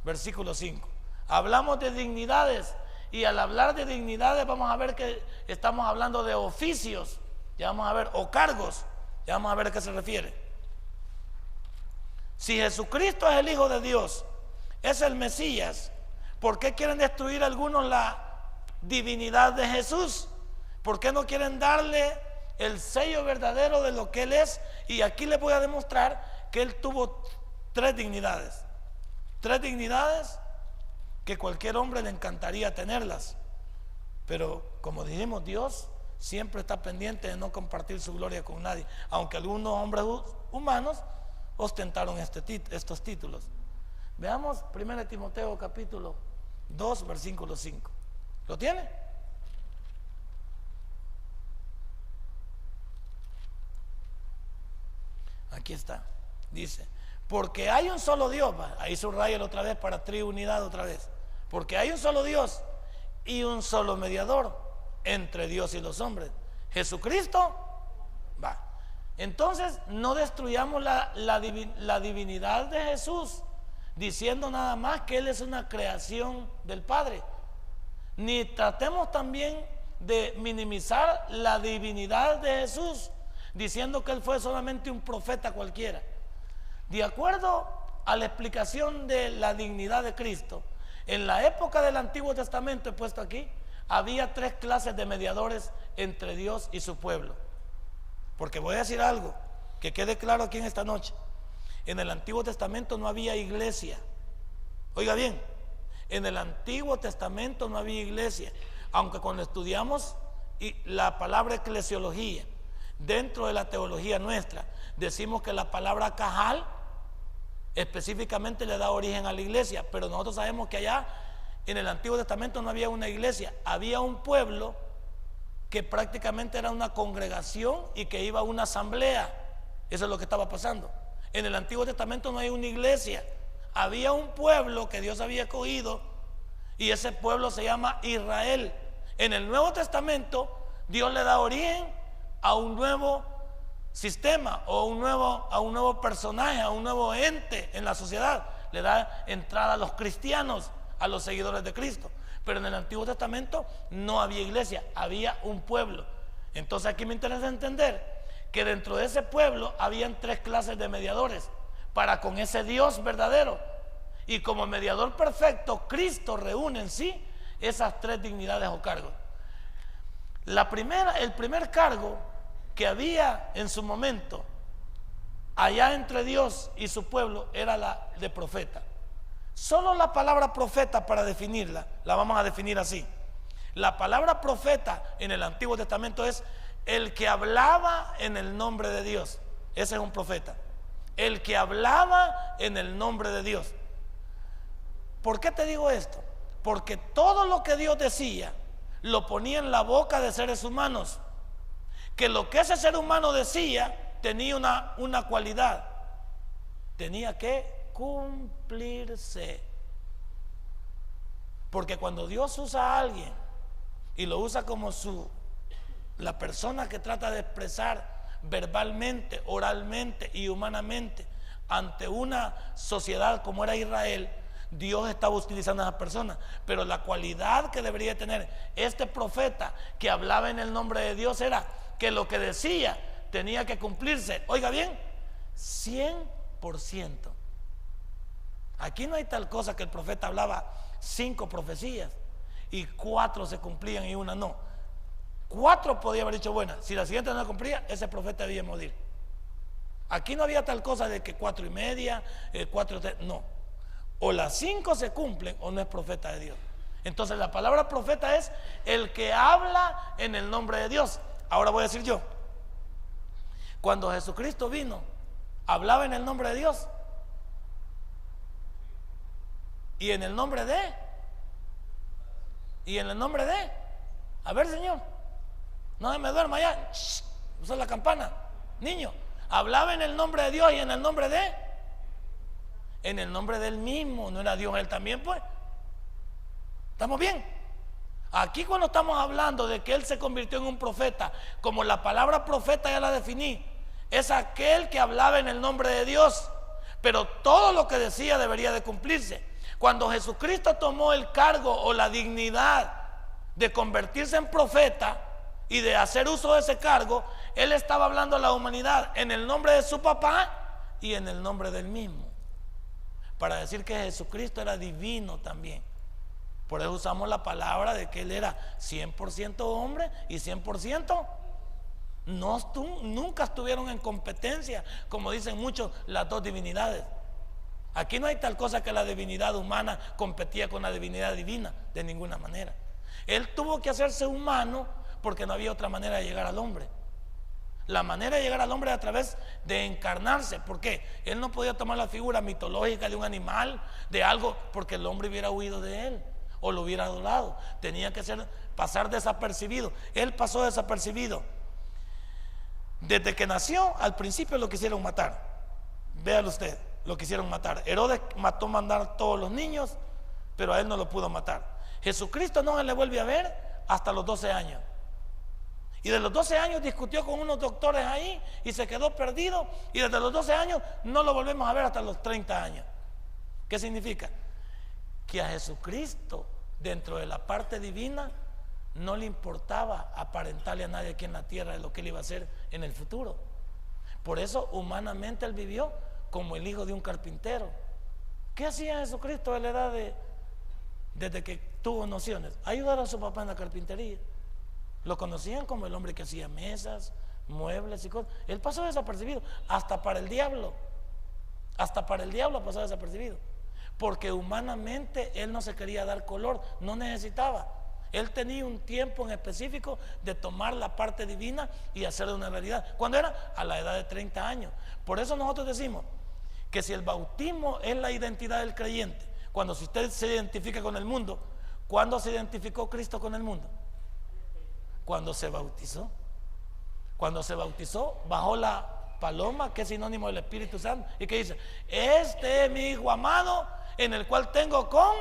S1: versículo 5. Hablamos de dignidades, y al hablar de dignidades vamos a ver que estamos hablando de oficios, ya vamos a ver, o cargos, ya vamos a ver a qué se refiere. Si Jesucristo es el Hijo de Dios, es el Mesías, ¿por qué quieren destruir algunos la divinidad de Jesús? ¿Por qué no quieren darle el sello verdadero de lo que Él es? Y aquí les voy a demostrar que Él tuvo tres dignidades que cualquier hombre le encantaría tenerlas, pero como dijimos, Dios siempre está pendiente de no compartir su gloria con nadie, aunque algunos hombres humanos ostentaron estos títulos. Veamos 1 Timoteo capítulo 2 versículo 5. ¿Lo tiene? Aquí está. Dice: porque hay un solo Dios. Ahí subrayalo otra vez para triunidad otra vez. Porque hay un solo Dios y un solo mediador entre Dios y los hombres, Jesucristo. Entonces no destruyamos la divinidad de Jesús diciendo nada más que Él es una creación del Padre, ni tratemos también de minimizar la divinidad de Jesús diciendo que Él fue solamente un profeta cualquiera. De acuerdo a la explicación de la dignidad de Cristo, en la época del Antiguo Testamento, he puesto aquí, había tres clases de mediadores entre Dios y su pueblo. Porque voy a decir algo que quede claro aquí en esta noche: en el Antiguo Testamento no había iglesia. Oiga bien, en el Antiguo Testamento no había iglesia, aunque cuando estudiamos la palabra eclesiología dentro de la teología nuestra, decimos que la palabra cajal específicamente le da origen a la iglesia, pero nosotros sabemos que allá en el Antiguo Testamento no había una iglesia, había un pueblo que prácticamente era una congregación y que iba a una asamblea. Eso es lo que estaba pasando. En el Antiguo Testamento no hay una iglesia, había un pueblo que Dios había escogido y ese pueblo se llama Israel. En el Nuevo Testamento Dios le da origen a un nuevo sistema o a un nuevo personaje, a un nuevo ente en la sociedad. Le da entrada a los cristianos, a los seguidores de Cristo. Pero en el Antiguo Testamento no había iglesia, había un pueblo. Entonces aquí me interesa entender que dentro de ese pueblo habían tres clases de mediadores para con ese Dios verdadero, y como mediador perfecto Cristo reúne en sí esas tres dignidades o cargos. El primer cargo que había en su momento allá entre Dios y su pueblo era la de profeta. Solo la palabra profeta, para definirla, la vamos a definir así: la palabra profeta en el Antiguo Testamento es el que hablaba en el nombre de Dios. Ese es un profeta, el que hablaba en el nombre de Dios. ¿Por qué te digo esto? Porque todo lo que Dios decía lo ponía en la boca de seres humanos, que lo que ese ser humano decía tenía una cualidad: tenía que cumplirse. Porque cuando Dios usa a alguien y lo usa como la persona que trata de expresar verbalmente, oralmente y humanamente ante una sociedad como era Israel, Dios estaba utilizando a esa persona. Pero la cualidad que debería tener este profeta que hablaba en el nombre de Dios era que lo que decía tenía que cumplirse. Oiga bien, 100%. Aquí no hay tal cosa que el profeta hablaba 5 profecías y 4 se cumplían y una no. 4 podía haber dicho buena, si la siguiente no se cumplía, ese profeta debía morir. Aquí no había tal cosa de que 4:30, 4, no. O las 5 se cumplen o no es profeta de Dios. Entonces la palabra profeta es el que habla en el nombre de Dios. Ahora voy a decir yo: cuando Jesucristo vino, hablaba en el nombre de Dios y en el nombre de, a ver, Señor, No se me duerma ya. Shh, usa la campana. Niño, hablaba en el nombre de Dios y en el nombre de él mismo. No era Dios él también, pues. ¿Estamos bien? Aquí cuando estamos hablando de que él se convirtió en un profeta, como la palabra profeta ya la definí, es aquel que hablaba en el nombre de Dios, pero todo lo que decía debería de cumplirse. Cuando Jesucristo tomó el cargo o la dignidad de convertirse en profeta y de hacer uso de ese cargo, él estaba hablando a la humanidad en el nombre de su papá y en el nombre del mismo, para decir que Jesucristo era divino también. Por eso usamos la palabra de que él era 100% hombre y 100% nunca estuvieron en competencia, como dicen muchos, las dos divinidades. Aquí no hay tal cosa que la divinidad humana competía con la divinidad divina, de ninguna manera. Él tuvo que hacerse humano porque no había otra manera de llegar al hombre. La manera de llegar al hombre es a través de encarnarse. ¿Por qué? Él no podía tomar la figura mitológica de un animal, de algo, porque el hombre hubiera huido de él o lo hubiera adorado. Tenía que pasar desapercibido. Él pasó desapercibido. Desde que nació, al principio lo quisieron matar. Véalo usted, lo quisieron matar. Herodes mandar todos los niños, pero a él no lo pudo matar. Jesucristo no se le vuelve a ver hasta los 12 años. Y de los 12 años discutió con unos doctores ahí y se quedó perdido. Y desde los 12 años no lo volvemos a ver hasta los 30 años. ¿Qué significa? Que a Jesucristo, dentro de la parte divina, no le importaba aparentarle a nadie aquí en la tierra de lo que él iba a hacer en el futuro. Por eso humanamente él vivió como el hijo de un carpintero. ¿Qué hacía Jesucristo a la edad desde que tuvo nociones? Ayudar a su papá en la carpintería. Lo conocían como el hombre que hacía mesas, muebles y cosas. Él pasó desapercibido, hasta para el diablo. Hasta para el diablo pasó desapercibido. Porque humanamente él no se quería dar color, no necesitaba. Él tenía un tiempo en específico de tomar la parte divina y hacerla una realidad. ¿Cuándo era? A la edad de 30 años. Por eso nosotros decimos que si el bautismo es la identidad del creyente, cuando si usted se identifica con el mundo, ¿cuándo se identificó Cristo con el mundo? Cuando se bautizó. Cuando se bautizó, bajó la paloma, que es sinónimo del Espíritu Santo, y que dice: este es mi hijo amado, en el cual tengo con...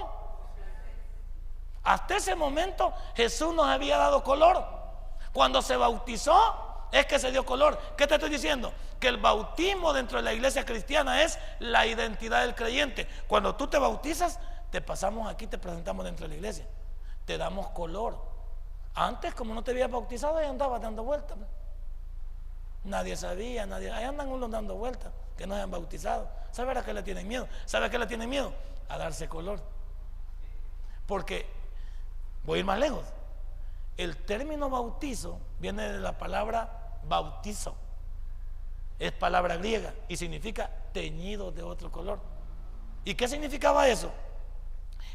S1: Hasta ese momento Jesús nos había dado color. Cuando se bautizó es que se dio color. ¿Qué te estoy diciendo? Que el bautismo dentro de la iglesia cristiana es la identidad del creyente. Cuando tú te bautizas, te pasamos aquí, te presentamos dentro de la iglesia, te damos color. Antes, como no te habías bautizado, ahí andabas dando vueltas. Nadie sabía, ahí andan unos dando vueltas, que no se han bautizado. ¿Sabe a qué le tienen miedo? ¿Sabe a qué le tienen miedo? A darse color. Porque, voy a ir más lejos, el término bautizo viene de la palabra bautizo. Es palabra griega y significa teñido de otro color. ¿Y qué significaba eso?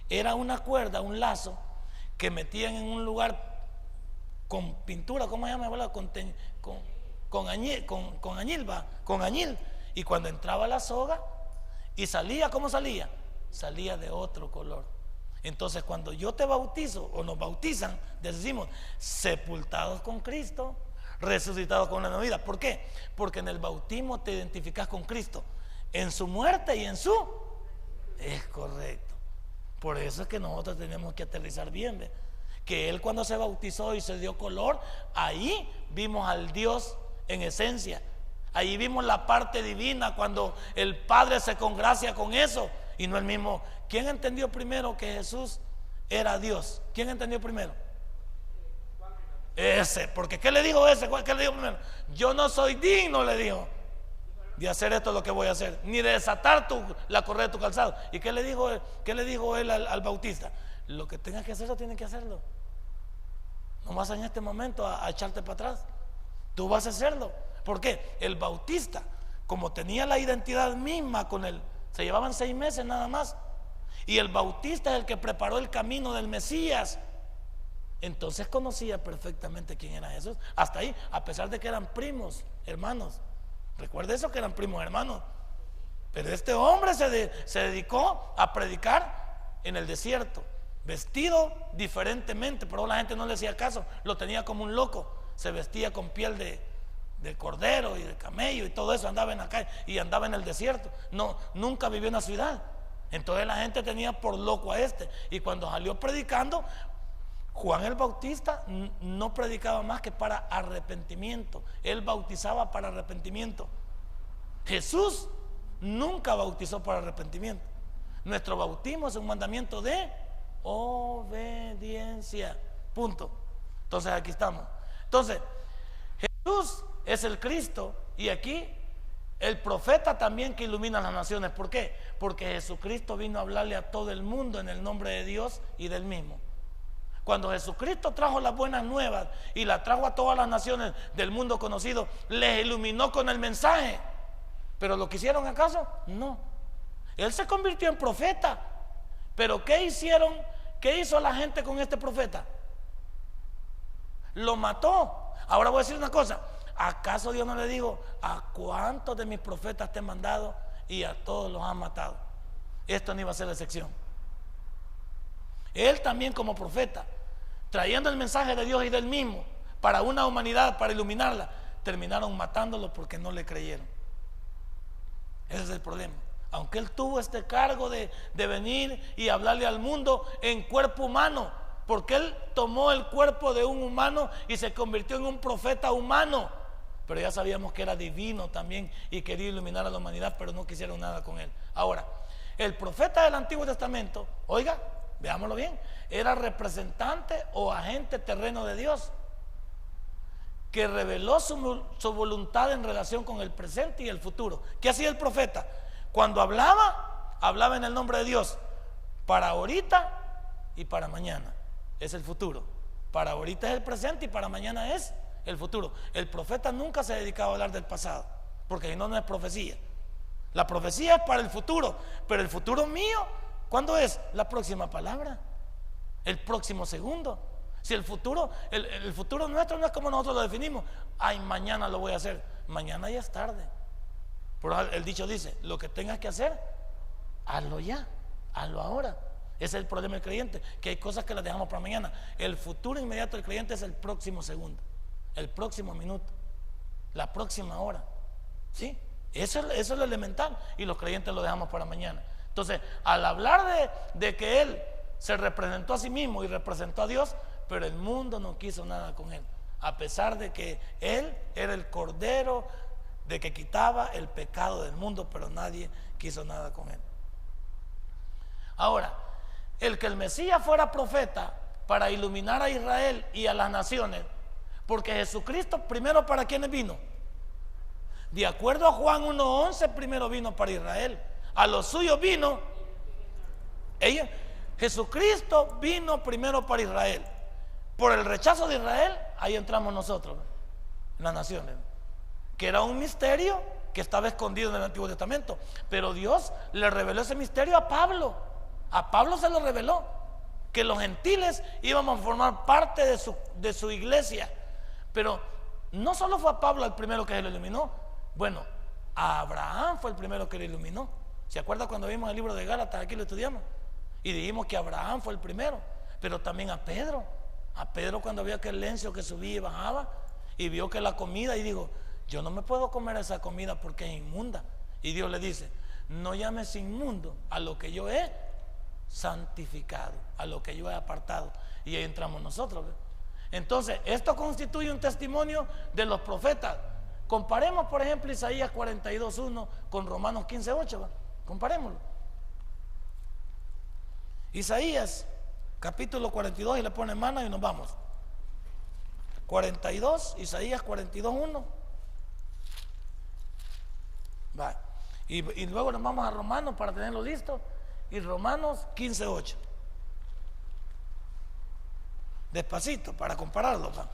S1: Era una cuerda, un lazo que metían en un lugar con pintura, ¿cómo se llama? Con añil. Y cuando entraba la soga y salía, ¿cómo salía? Salía de otro color. Entonces, cuando yo te bautizo o nos bautizan, decimos sepultados con Cristo, resucitados con la nueva vida. ¿Por qué? Porque en el bautismo te identificas con Cristo, en su muerte y en su... Es correcto. Por eso es que nosotros tenemos que aterrizar bien, ¿ve? Que él, cuando se bautizó y se dio color, ahí vimos al Dios en esencia. Ahí vimos la parte divina, cuando el Padre se congracia con eso. Y no el mismo. ¿Quién entendió primero que Jesús era Dios? ¿Quién entendió primero? Ese. Porque ¿qué le dijo ese? ¿Qué le dijo primero? Yo no soy digno, le dijo, de hacer esto lo que voy a hacer, ni de desatar la correa de tu calzado. ¿Y qué le dijo él al bautista? Lo que tengas que hacerlo, tienes que hacerlo. No vas en este momento a echarte para atrás. Tú vas a hacerlo. ¿Por qué? El bautista, como tenía la identidad misma con él, se llevaban 6 meses nada más. Y el bautista es el que preparó el camino del Mesías. Entonces conocía perfectamente quién era Jesús. Hasta ahí, a pesar de que eran primos, hermanos. Recuerde eso, que eran primos hermanos. Pero este hombre se dedicó a predicar en el desierto, vestido diferentemente, pero la gente no le hacía caso, lo tenía como un loco. se vestía con piel de cordero y de camello y todo eso, andaba en la calle y andaba en el desierto. No, nunca vivió en la ciudad. Entonces la gente tenía por loco a este. Y cuando salió predicando, Juan el Bautista no predicaba más que para arrepentimiento. Él bautizaba para arrepentimiento. Jesús nunca bautizó para arrepentimiento. Nuestro bautismo es un mandamiento de obediencia. Punto. Entonces aquí estamos. Entonces, Jesús es el Cristo y aquí el profeta también que ilumina las naciones. ¿Por qué? Porque Jesucristo vino a hablarle a todo el mundo en el nombre de Dios y del mismo. Cuando Jesucristo trajo las buenas nuevas y las trajo a todas las naciones del mundo conocido, les iluminó con el mensaje. ¿Pero lo quisieron acaso? No. Él se convirtió en profeta. ¿Pero qué hicieron? ¿Qué hizo la gente con este profeta? Lo mató. Ahora voy a decir una cosa. ¿Acaso Dios no le dijo: a cuántos de mis profetas te he mandado y a todos los han matado? Esto no iba a ser la excepción. Él también, como profeta, trayendo el mensaje de Dios y del mismo para una humanidad, para iluminarla, terminaron matándolo porque no le creyeron. Ese es el problema. Aunque él tuvo este cargo de venir y hablarle al mundo en cuerpo humano, porque él tomó el cuerpo de un humano y se convirtió en un profeta humano, pero ya sabíamos que era divino también y quería iluminar a la humanidad, pero no quisieron nada con él. Ahora, el profeta del Antiguo Testamento, oiga, veámoslo bien, era representante o agente terreno de Dios, que reveló su voluntad en relación con el presente y el futuro. ¿Qué hacía el profeta? Cuando hablaba en el nombre de Dios, para ahorita y para mañana. Es el futuro. Para ahorita es el presente y para mañana es el futuro. El profeta nunca se dedicaba a hablar del pasado, porque si no, no es profecía. La profecía es para el futuro, pero el futuro mío, ¿cuándo es? La próxima palabra, el próximo segundo. Si el futuro nuestro no es como nosotros lo definimos. Ay, mañana lo voy a hacer. Mañana ya es tarde. Por el dicho dice: lo que tengas que hacer, hazlo ya, hazlo ahora. Ese es el problema del creyente, que hay cosas que las dejamos para mañana. El futuro inmediato del creyente es el próximo segundo, el próximo minuto, la próxima hora. ¿Sí? Eso es lo elemental, y los creyentes lo dejamos para mañana. Entonces, al hablar de que él se representó a sí mismo y representó a Dios, pero el mundo no quiso nada con él, a pesar de que él era el cordero de que quitaba el pecado del mundo, pero nadie quiso nada con él. Ahora, el que el Mesías fuera profeta para iluminar a Israel y a las naciones, porque Jesucristo primero, ¿para quiénes vino? De acuerdo a Juan 1:11, primero vino para Israel. A los suyos vino Jesucristo vino primero para Israel. Por el rechazo de Israel, ahí entramos nosotros, las naciones, que era un misterio que estaba escondido en el Antiguo Testamento, pero Dios le reveló ese misterio a Pablo. A Pablo se lo reveló, que los gentiles íbamos a formar parte de su iglesia. Pero no solo fue a Pablo el primero que se lo iluminó. Bueno, a Abraham fue el primero que lo iluminó. ¿Se acuerda cuando vimos el libro de Gálatas? Aquí lo estudiamos y dijimos que Abraham fue el primero. Pero también a Pedro cuando vio aquel lencio que subía y bajaba y vio que la comida, y dijo: yo no me puedo comer esa comida porque es inmunda. Y Dios le dice: no llames inmundo a lo que yo he santificado, a lo que yo he apartado. Y ahí entramos nosotros, ¿ves? Entonces, esto constituye un testimonio de los profetas. Comparemos, por ejemplo, Isaías 42:1 con Romanos 15:8, ¿va? Comparémoslo. Isaías capítulo 42, y le pone mano y nos vamos. 42, Isaías 42:1. Va. Y luego nos vamos a Romanos para tenerlo listo. Y Romanos 15:8. Despacito para compararlo, ¿va?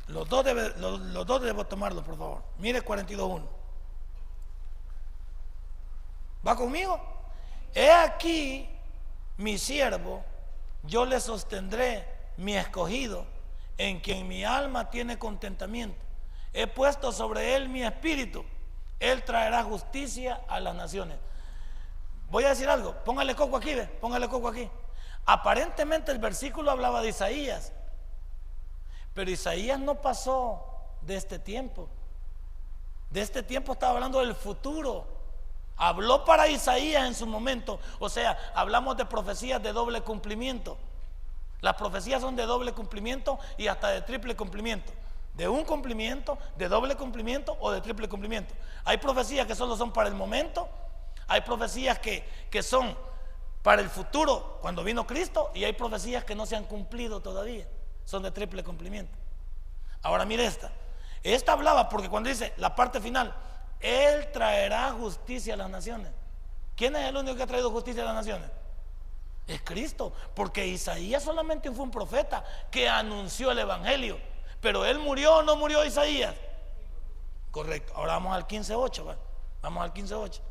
S1: Los dos debo tomarlo, por favor. Mire 42:1. ¿Va conmigo? He aquí mi siervo, yo le sostendré, mi escogido, en quien mi alma tiene contentamiento. He puesto sobre él mi espíritu. Él traerá justicia a las naciones. Voy a decir algo, póngale coco aquí, póngale coco aquí. Aparentemente el versículo hablaba de Isaías, pero Isaías no pasó de este tiempo. De este tiempo estaba hablando del futuro. Habló para Isaías en su momento. O sea, hablamos de profecías de doble cumplimiento. Las profecías son de doble cumplimiento y hasta de triple cumplimiento. De un cumplimiento, de doble cumplimiento o de triple cumplimiento. Hay profecías que solo son para el momento. Hay profecías que son para el futuro, cuando vino Cristo. Y hay profecías que no se han cumplido todavía. Son de triple cumplimiento. Ahora mire esta. Esta hablaba porque cuando dice la parte final, Él traerá justicia a las naciones. ¿Quién es el único que ha traído justicia a las naciones? Es Cristo, porque Isaías solamente fue un profeta que anunció el evangelio. Pero él murió o no murió Isaías. Correcto. Ahora vamos al 15:8, ¿va? Vamos al 15:8.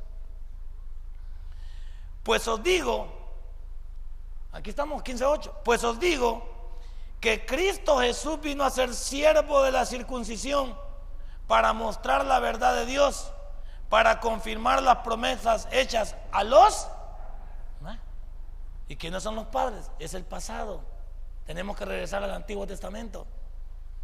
S1: Pues os digo, aquí estamos, 15:8. Pues os digo que Cristo Jesús vino a ser siervo de la circuncisión para mostrar la verdad de Dios, para confirmar las promesas hechas a los. ¿Y quiénes son los padres? Es el pasado. Tenemos que regresar al Antiguo Testamento.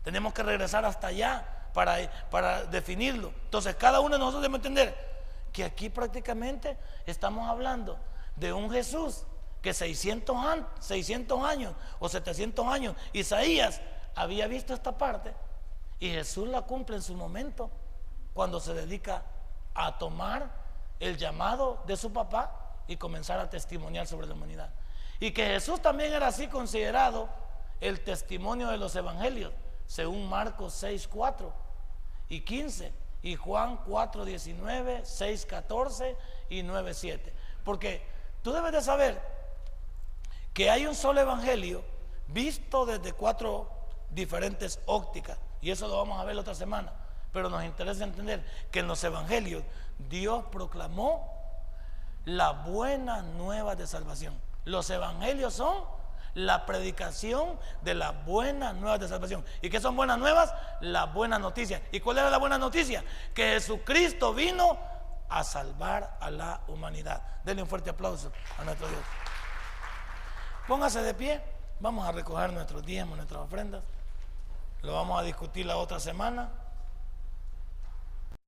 S1: Tenemos que regresar hasta allá para definirlo. Entonces cada uno de nosotros debe entender que aquí prácticamente estamos hablando de un Jesús que 600 años o 700 años Isaías había visto esta parte, y Jesús la cumple en su momento cuando se dedica a tomar el llamado de su papá y comenzar a testimoniar sobre la humanidad. Y que Jesús también era así considerado el testimonio de los evangelios, según Marcos 6:4 y 15, y Juan 4:19, 6:14 y 9:7. Porque tú debes de saber que hay un solo evangelio visto desde 4 diferentes ópticas, y eso lo vamos a ver la otra semana. Pero nos interesa entender que en los evangelios Dios proclamó la buena nueva de salvación. Los evangelios son la predicación de las buenas nuevas de salvación. ¿Y qué son buenas nuevas? Las buenas noticias. ¿Y cuál era la buena noticia? Que Jesucristo vino a salvar a la humanidad. Denle un fuerte aplauso a nuestro Dios. Póngase de pie. Vamos a recoger nuestros diezmos, nuestras ofrendas. Lo vamos a discutir la otra semana.